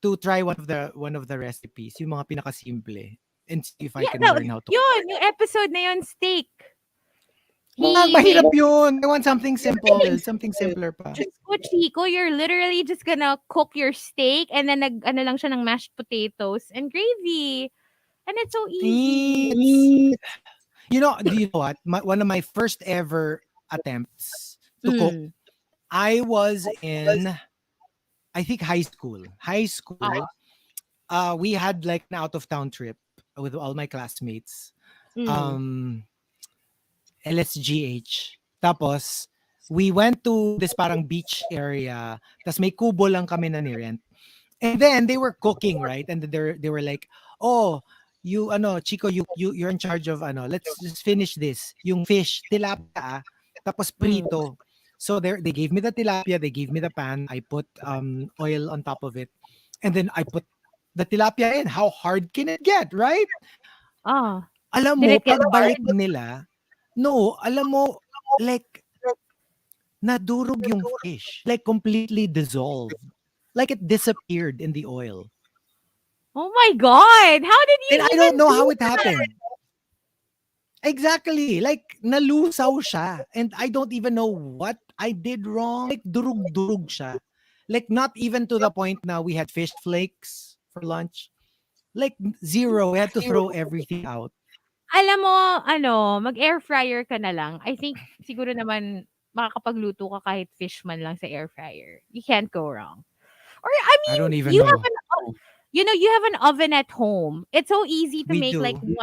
to try one of the recipes, yung mga pinakasimple and see if I Yeah, can no, learn how to cook. yun, yung episode na yun, steak. Wag He mahirap made, yun. I want something simple, something simpler pa. just ko, Chico, you're literally just gonna cook your steak and then ano lang siya ng mashed potatoes and gravy. And it's so easy. It's do you know what? One of my first ever attempts to cook, Mm. I was in I think high school. High Oh. school, we had like an out of town trip with all my classmates. Mm. Um LSGH. Tapos, we went to this parang beach area. Tapos may kubo lang kami na ni-rent. And then they were cooking, right? And then they were like, "Oh, Chico, you're in charge of let's just finish this. Yung fish, tilapia, tapos Mm. prito." So they gave me the tilapia, they gave me the pan. I put oil on top of it. And then I put the tilapia in. How hard can it get, right? Oh. Alam Did mo, it get pagbalik hard? nila, no, alam mo, like, nadurog yung fish. Like, completely dissolved. Like, it disappeared in the oil. Oh my God. How did And you I don't even know how do it that? happened. Exactly. Like, nalusaw siya. And I don't even know what I did wrong. Like, durug-durug siya. Like, not even to the point now we had fish flakes for lunch. Like, zero. We had to throw everything out. Alam mo, mag-air fryer ka na lang. I think siguro naman makakapagluto ka kahit fish man lang sa air fryer. You can't go wrong. Or I I don't mean, even know. you have an oven at home. It's so easy to We make like do.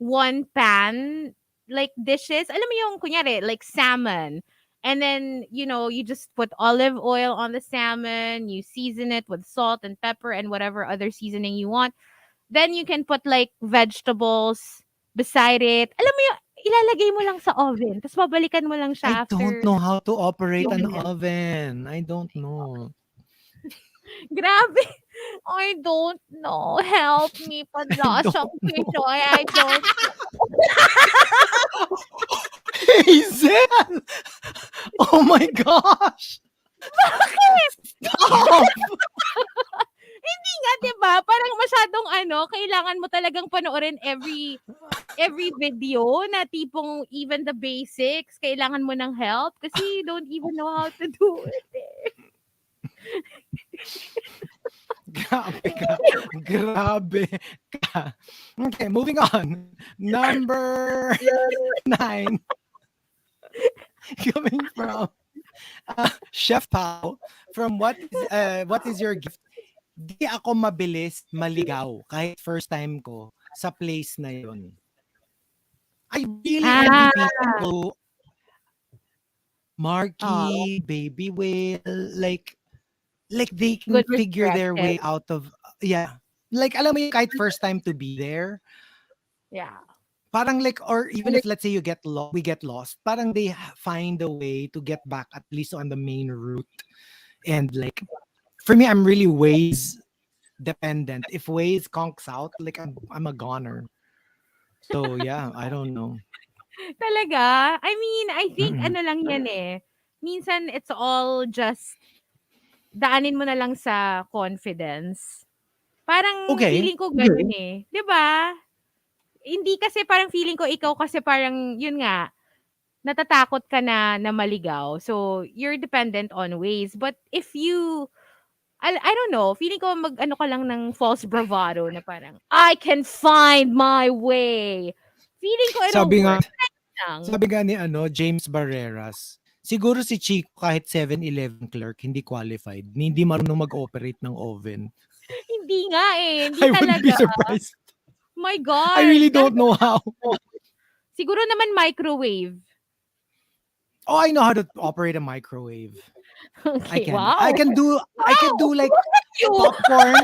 one pan like dishes. Alam mo yung kunyari like salmon. And then, you just put olive oil on the salmon, you season it with salt and pepper and whatever other seasoning you want. Then you can put like vegetables beside it. Alam mo yung ilalagay mo lang sa oven. Tapos babalikan mo lang I siya don't after know how to operate few an minutes. oven. I don't know. Grabe. I don't know. Help me, I don't Padlasang know. Pinoy. I don't know. Hazel! Oh my gosh! Bakit? Stop! Hindi nga, 'di ba? Parang masyadong kailangan mo talagang panoorin every video na tipong even the basics, kailangan mo ng help kasi you don't even know how to do it. Grabe ka. Grabe ka. Okay, moving on. Number 9. Coming from Chef Pao. From what is your gift? Di ako mabilis maligaw kahit first time ko sa place na yon. I really envy Ah, people who oh, Marky, Baby Whale, like they can good figure their perspective. way out of yeah. Like alam mo yung kahit first time to be there, Yeah. parang like or even if let's say we get lost, parang they find a way to get back at least on the main route. And like for me, I'm really Waze dependent. If Waze conks out, like I'm a goner. So yeah, I don't know. Talaga? I mean, I think Mm-mm. lang yan eh. Minsan it's all just daanin mo na lang sa confidence. Parang Okay. feeling ko gano'n eh, 'di ba? Hindi kasi parang feeling ko ikaw kasi parang yun nga, natatakot ka na maligaw. So, you're dependent on ways. But if you I don't know, feeling ko mag-ano ka lang ng false bravado na parang, "I can find my way." Feeling ko it'll Sabi nga work lang. Sabi nga ni James Barreras, siguro si Chico kahit 7-Eleven clerk hindi qualified, hindi marunong mag-operate ng oven. Hindi nga eh, hindi I wouldn't be talaga. surprised. My I really God, don't know how. siguro naman microwave. Oh, I know how to operate a microwave. I Okay, can. wow. I can Wow! do like Look at you. popcorn.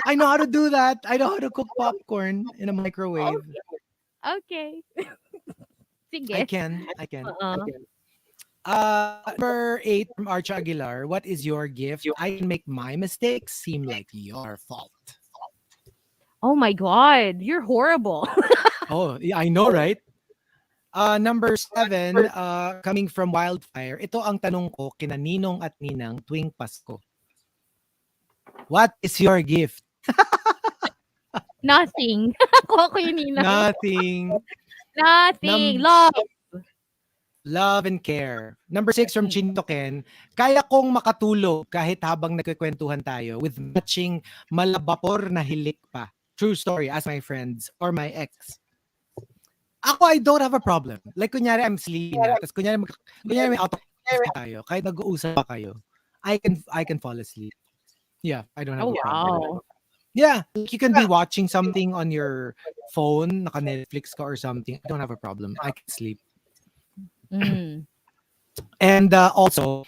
I know how to do that. I know how to cook popcorn in a microwave. Okay, okay. I Sige. can. I can. Oo. Number 8 from Arch Aguilar. What is your gift? I can make my mistakes seem like your fault. Oh my God, you're horrible. Oh, yeah, I know, right? Number 7, coming from Wildfire. Ito ang tanong ko kina Ninong at Ninang tuwing Pasko. What is your gift? Nothing. Kuha ko yung ninang. Nothing. Nothing. Num Love. Love and care. Number 6 from Mm. Chinito Ken. Kaya kong makatulog kahit habang nagkukwentuhan tayo with matching malabapor na hilik pa. True story, as my friends or my ex. Ako, I don't have a problem. Like, kunyari, I'm sleeping na. Tapos, kunyari may out of focus pa tayo. Kahit nag-uusap pa kayo. I can fall asleep. Yeah, I don't have Oh, a problem. wow. Yeah, like you can be watching something on your phone, naka-Netflix ka or something. I don't have a problem. I can sleep. Mm. And also,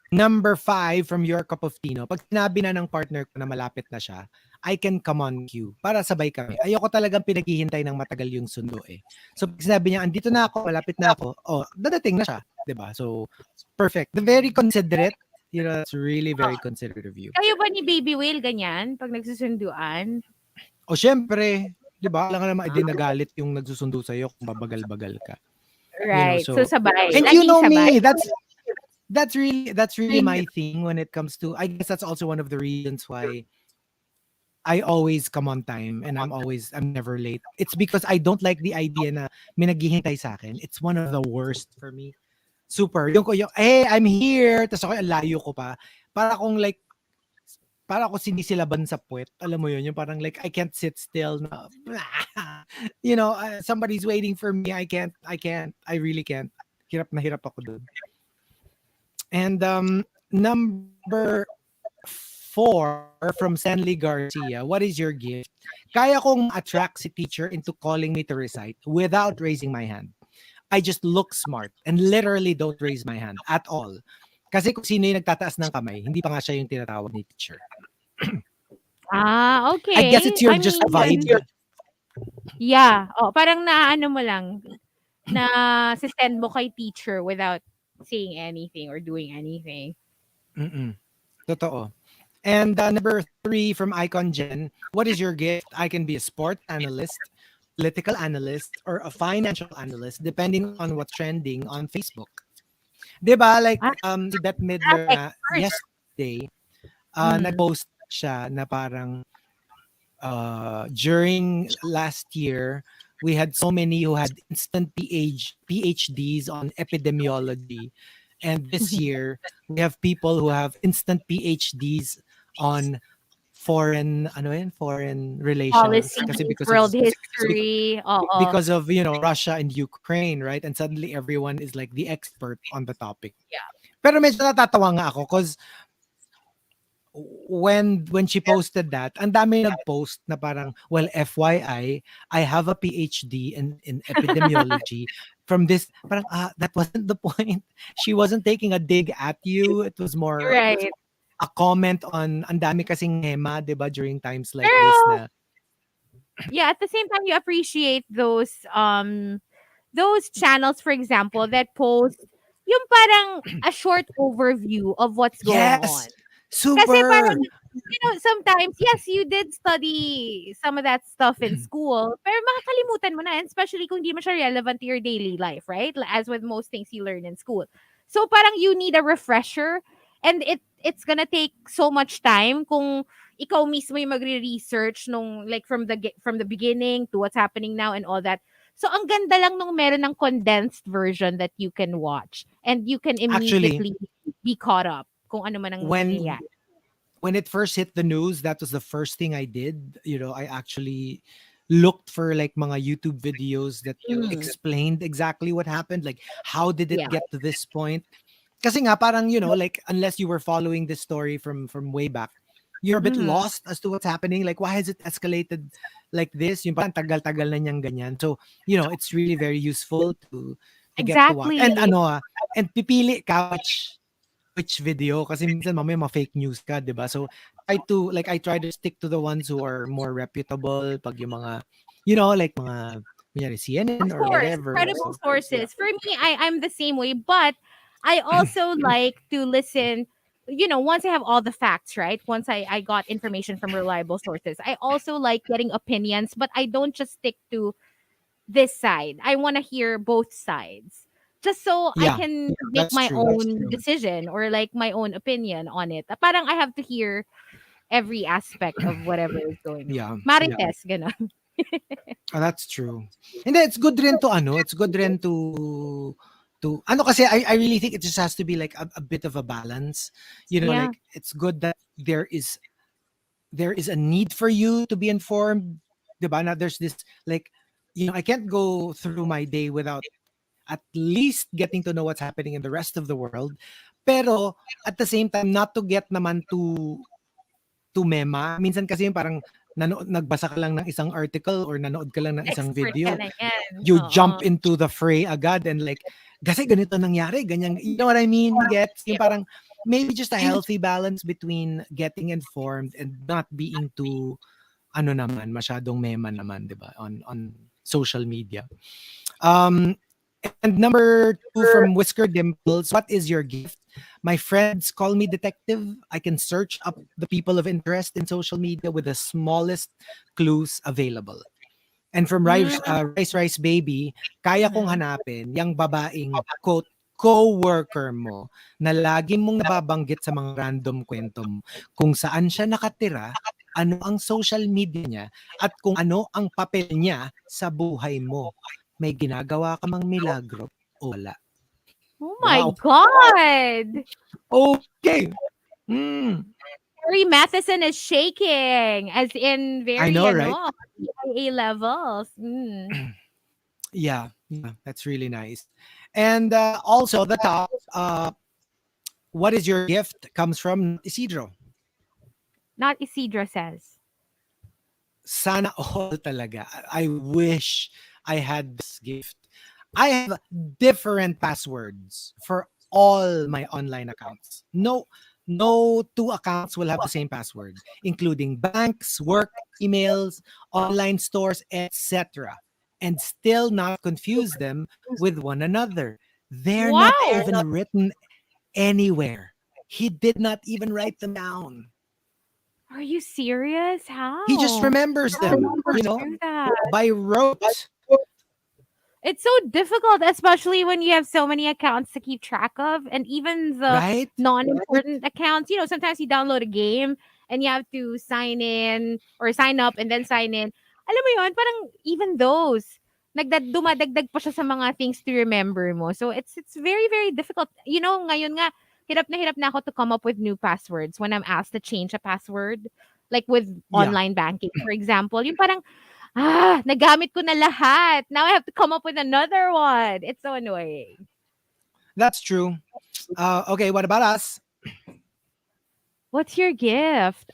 number 5 from your cup of tea, no? Pag sinabi na ng partner ko na malapit na siya, I can come on cue para sabay kami. Ayoko talagang pinaghihintay ng matagal yung sundo eh. So pag sinabi niya, andito na ako, malapit na ako, oh, dadating na siya. 'Di ba? So, perfect. The very considerate, that's really very considerate of you. Kayo ba ni Baby Whale ganyan 'pag nagsusunduan? O syempre, 'di ba? Alam nga naman, Ah, hindi nagalit yung nagsusundo sa'yo kung babagal-bagal ka. right. So, So, sabay. and you Laging know sabay? me, that's really my thing when it comes to, I guess that's also one of the reasons why I always come on time and I'm never late. It's because I don't like the idea na may naghihintay sa akin. It's one of the worst for me. Super. Yung hey, I'm here. Tapos ako, ang layo ko pa. Para akong like, para ako sinisilaban sa puwet. Alam mo yun? Yung parang like, I can't sit still na, somebody's waiting for me. I really can't. Hirap na hirap ako dun. And number 4 from Stanley Garcia. What is your gift? Kaya kong attract si teacher into calling me to recite without raising my hand. I just look smart and literally don't raise my hand at all. Kasi kung sino yung nagtataas ng kamay, hindi pa nga siya yung tinatawag ni teacher. Ah, I guess okay. it's your I just mean, vibe. yeah. Oh, parang naano mo lang, na-send mo kay teacher without saying anything or doing anything. Mm-mm. Totoo. And number 3 from Icon Jen, what is your gift? I can be a sports analyst, political analyst, or a financial analyst, depending on what's trending on Facebook. 'Di ba? Like, Ah, si Beth math Midler nga, expert. yesterday, Mm. nag-post siya na parang during last year, we had so many who had instant PhDs on epidemiology. And this year, we have people who have instant PhDs on foreign relations kasi Policies, world history, oo. because of Russia and Ukraine, right? And suddenly everyone is like the expert on the topic. Yeah. Pero medyo natatawa nga ako because when she posted that, ang dami nag-post na parang, well, FYI, I have a PhD in epidemiology from this. Parang, that wasn't the point. She wasn't taking a dig at you. It was more Right. a comment on ang dami kasing mema, 'di ba, during times like this Pero na yeah, at the same time, you appreciate those channels, for example, that post yung parang a short overview of what's going on. yes, Kasi parang, super. sometimes, yes, you did study some of that stuff in school, pero makakalimutan mo na, and especially kung di mo siya relevant to your daily life, right? As with most things you learn in school. So parang you need a refresher, and it's gonna take so much time kung ikaw mismo yung magre-research nung like from the beginning to what's happening now and all that. So ang ganda lang nung meron ng condensed version that you can watch and you can Actually, immediately be caught up kung ano man ang when nangyayari. when it first hit the news, that was the first thing I did. I actually looked for like mga YouTube videos that Mm, explained exactly what happened. Like, how did it yeah. get to this point? Kasi nga parang, like unless you were following this story from way back, you're a bit Mhm. lost as to what's happening. Like, why has it escalated like this? Yung parang tagal-tagal na niyang ganyan. So, it's really very useful to get to watch. Exactly. And and pipili ka which video kasi minsan mamaya ma-fake news ka, 'di ba? So I try to stick to the ones who are more reputable pag yung mga like mga kunyari CNN Of or course, whatever. credible So yeah. sources. For me, I'm the same way, but I also like to listen, once I have all the facts, right? Once I got information from reliable sources. I also like getting opinions, but I don't just stick to this side. I want to hear both sides. Just so I Yeah, can make that's my true. own decision or like my own opinion on it. Parang I have to hear every aspect of whatever is going on. Yeah, Marites, gano'n. that's true. And then it's good rin to ano, it's good rin to ano kasi I really think it just has to be like a bit of a balance. You know, Yeah, like it's good that there is a need for you to be informed. 'Di ba? Na there's this like I can't go through my day without at least getting to know what's happening in the rest of the world. Pero at the same time not to get naman to mema. Minsan kasi yung parang nagbasa ka lang ng isang article or nanood ka lang ng isang expert ka video, na yan. you Oo. jump into the fray agad and like, kasi ganito nangyari, ganyan. You know what I mean? Gets? Yung parang, maybe just a healthy balance between getting informed and not being too, ano naman, masyadong mema naman, di ba? On social media. Um, and number two from Whisker Dimples, what is your gift? My friends call me detective. I can search up the people of interest in social media with the smallest clues available. And from Mm, Rice Baby, kaya kong mhm. hanapin yung babaeng quote co-worker mo na lagi mong nababanggit sa mga random kwento mo kung saan siya nakatira, ano ang social media niya, at kung ano ang papel niya sa buhay mo. May ginagawa ka mang milagro o wala. Oh my Wow. God! Okay. Mm. Harry Matheson is shaking, as in I very know, right? CIA levels. Mm. Yeah, that's really nice. And also the top, what is your gift comes from Isidro. Not Isidra says. Sana all talaga. I wish I had this gift. I have different passwords for all my online accounts. No two accounts will have the same password, including banks, work, emails, online stores, etc. And still not confuse them with one another. They're not Wow! even written anywhere. He did not even write them down. Are you serious? He just How? remembers How did them, you do that? by rote, It's so difficult, especially when you have so many accounts to keep track of, and even the right? non-important accounts. Sometimes you download a game and you have to sign in or sign up and then sign in. Alam mo yun, parang even those, dumadagdag pa siya sa mga things to remember mo. So it's very, very difficult. Ngayon nga, hirap na ako to come up with new passwords when I'm asked to change a password. Like with Yeah, online banking, for example. Yung parang, nagamit ko na lahat. Now I have to come up with another one. It's so annoying. that's true. Okay, what about us? What's your gift?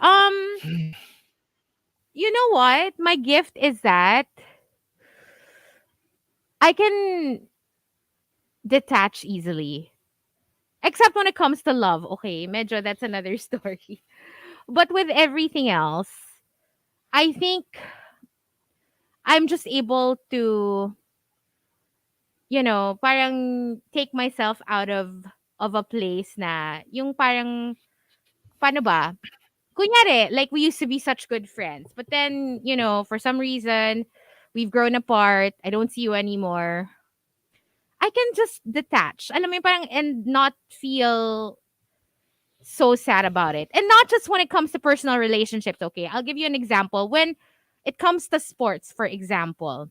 You know what? My gift is that I can detach easily. Except when it comes to love. Okay, medyo that's another story. But with everything else, I think I'm just able to, parang take myself out of a place na yung parang paano ba? Kunyari, like we used to be such good friends, but then, for some reason, we've grown apart. I don't see you anymore. I can just detach. Alam mo yung parang and not feel so sad about it. And not just when it comes to personal relationships, okay? I'll give you an example. When it comes to sports, for example,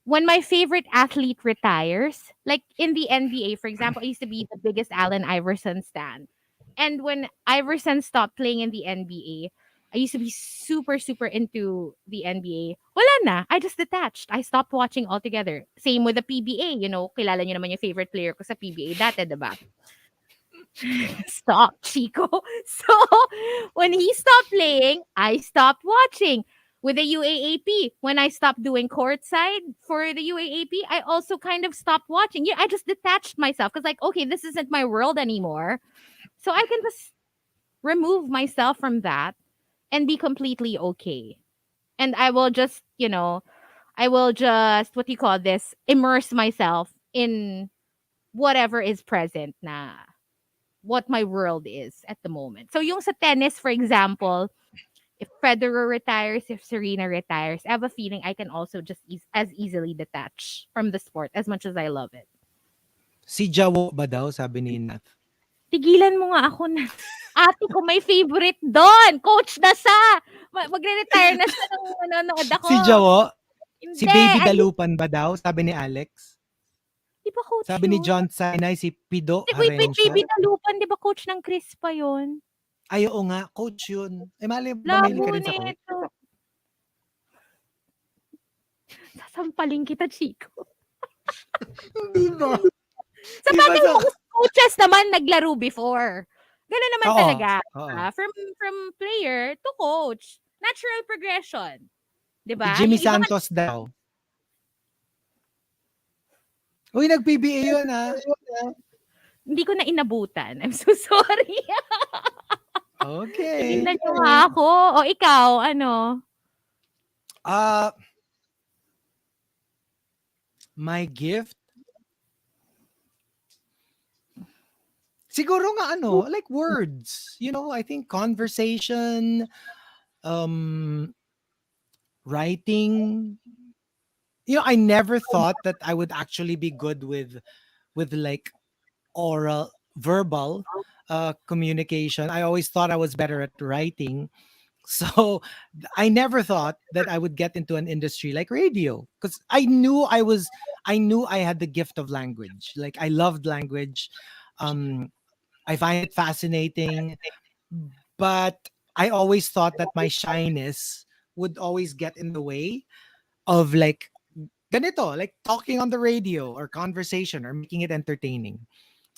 when my favorite athlete retires, like in the NBA, for example, I used to be the biggest Allen Iverson stan. And when Iverson stopped playing in the NBA, I used to be super, super into the NBA. Wala na. I just detached. I stopped watching altogether. Same with the PBA. Kilala nyo naman yung favorite player ko sa PBA dati, diba? Stop, Chico. So, when he stopped playing, I stopped watching. With the UAAP, when I stopped doing courtside for the UAAP, I also kind of stopped watching. Yeah, I just detached myself because, like, okay, this isn't my world anymore. So I can just remove myself from that and be completely okay. And I will just, what do you call this? Immerse myself in whatever is present na what my world is at the moment. So yung sa tennis, for example, If Federer retires, if Serena retires, I have a feeling I can also just as easily detach from the sport as much as I love it. Si Jawo ba daw, sabi ni Nath? Tigilan mo nga ako na. Ate ko may favorite do'n, coach na siya. Magre-retire na siya nung nanonood ako. Si Jawo? Si Hindi, Baby ay Dalupan ba daw, sabi ni Alex? 'di ba coach Sabi ni 'yun? John Sinay, si Pido Wait, Arencia. Baby Dalupan 'di ba coach ng Crispa 'yun? Ay, oo nga, coach yun. Eh, mali ba mahilig Labo ka rin sa coach? nito. Sasampalin kita, Chico. Hindi ba? Di ba Sabagay sa... most coaches naman naglaro before. Gano'n naman Oo, talaga, oo. from player to coach. Natural progression, 'di Si ba? Jimmy Yung iba kasi Santos daw. Uy, nag-PBA yun ah. hindi ko na inabutan. I'm so sorry. Okay. Tigilan niyo nga ako. O ikaw, ano? Ah, my gift? Siguro nga ano, like words. You know, I think conversation, um, writing. You know, I never thought that I would actually be good with like oral, verbal communication. I always thought I was better at writing. So I never thought that I would get into an industry like radio because I knew I had the gift of language. Like I loved language. Um, I find it fascinating, but I always thought that my shyness would always get in the way of like ganito, like talking on the radio or conversation or making it entertaining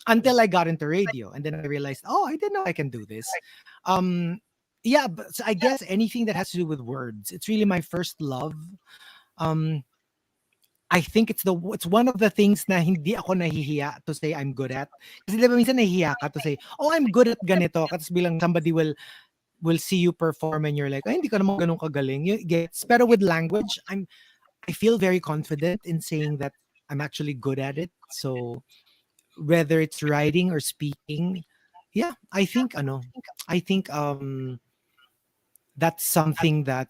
until I got into radio and then I realized, oh, I didn't know I can do this. Um, yeah, but so I guess anything that has to do with words, it's really my first love. Um, I think it's one of the things na hindi ako nahihiya to say I'm good at. Kasi di ba minsan nahihiya ka to say, oh, I'm good at ganito. Kasi bilang somebody will see you perform and you're like, ay, hindi ka naman ganun kagaling. You gets. Pero with language, I feel very confident in saying that I'm actually good at it. So whether it's writing or speaking, yeah, I think that's something that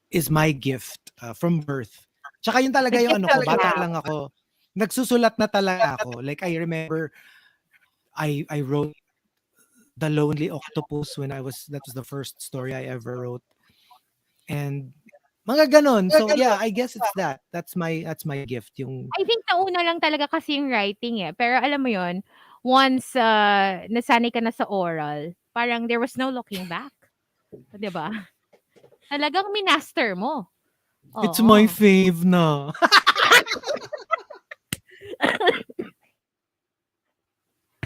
is my gift from birth. Tsaka yun talaga yung Nag-gift ano of ko, bata gab. lang ako. Nagsusulat na talaga ako. Like I remember I wrote The Lonely Octopus when I was that was the first story I ever wrote. And mga ganon. So yeah, I guess it's that. That's my gift. Yung I think nauna lang talaga kasi yung writing, eh. Pero alam mo yun, once, nasanay ka na sa oral, parang there was no looking back, 'di ba? Talagang minaster mo. it's my Oo. fave na.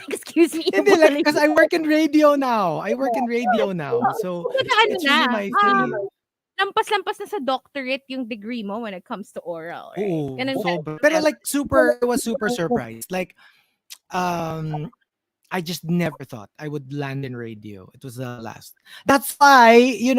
Excuse me, Hindi like inubulan because I work in radio now. I work in radio now. So kumbaga ano it's na, really my fave. lampas-lampas na sa doctorate yung degree mo when it comes to oral, right? Oo, Ganun ka sobra. Pero like I was super surprised. Like um I just never thought I would land in radio. It was the last. That's why, you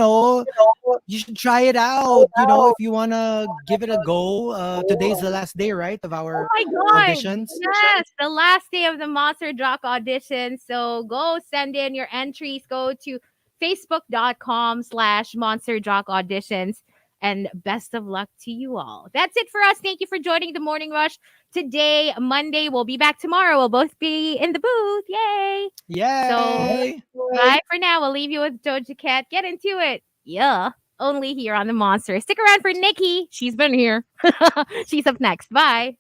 should try it out. If you want to give it a go. Today's the last day, right, of Oh our my god! auditions. Yes, the last day of the Monster Jock audition. So go send in your entries. Go to facebook.com/Monster Jock auditions. And best of luck to you all. That's it for us. Thank you for joining the Morning Rush today, Monday. We'll be back tomorrow. We'll both be in the booth. Yay! So Yay! bye for now. We'll leave you with Doja Cat. Get into it. Yeah. Only here on the Monster. Stick around for Nikki. She's been here. She's up next. Bye.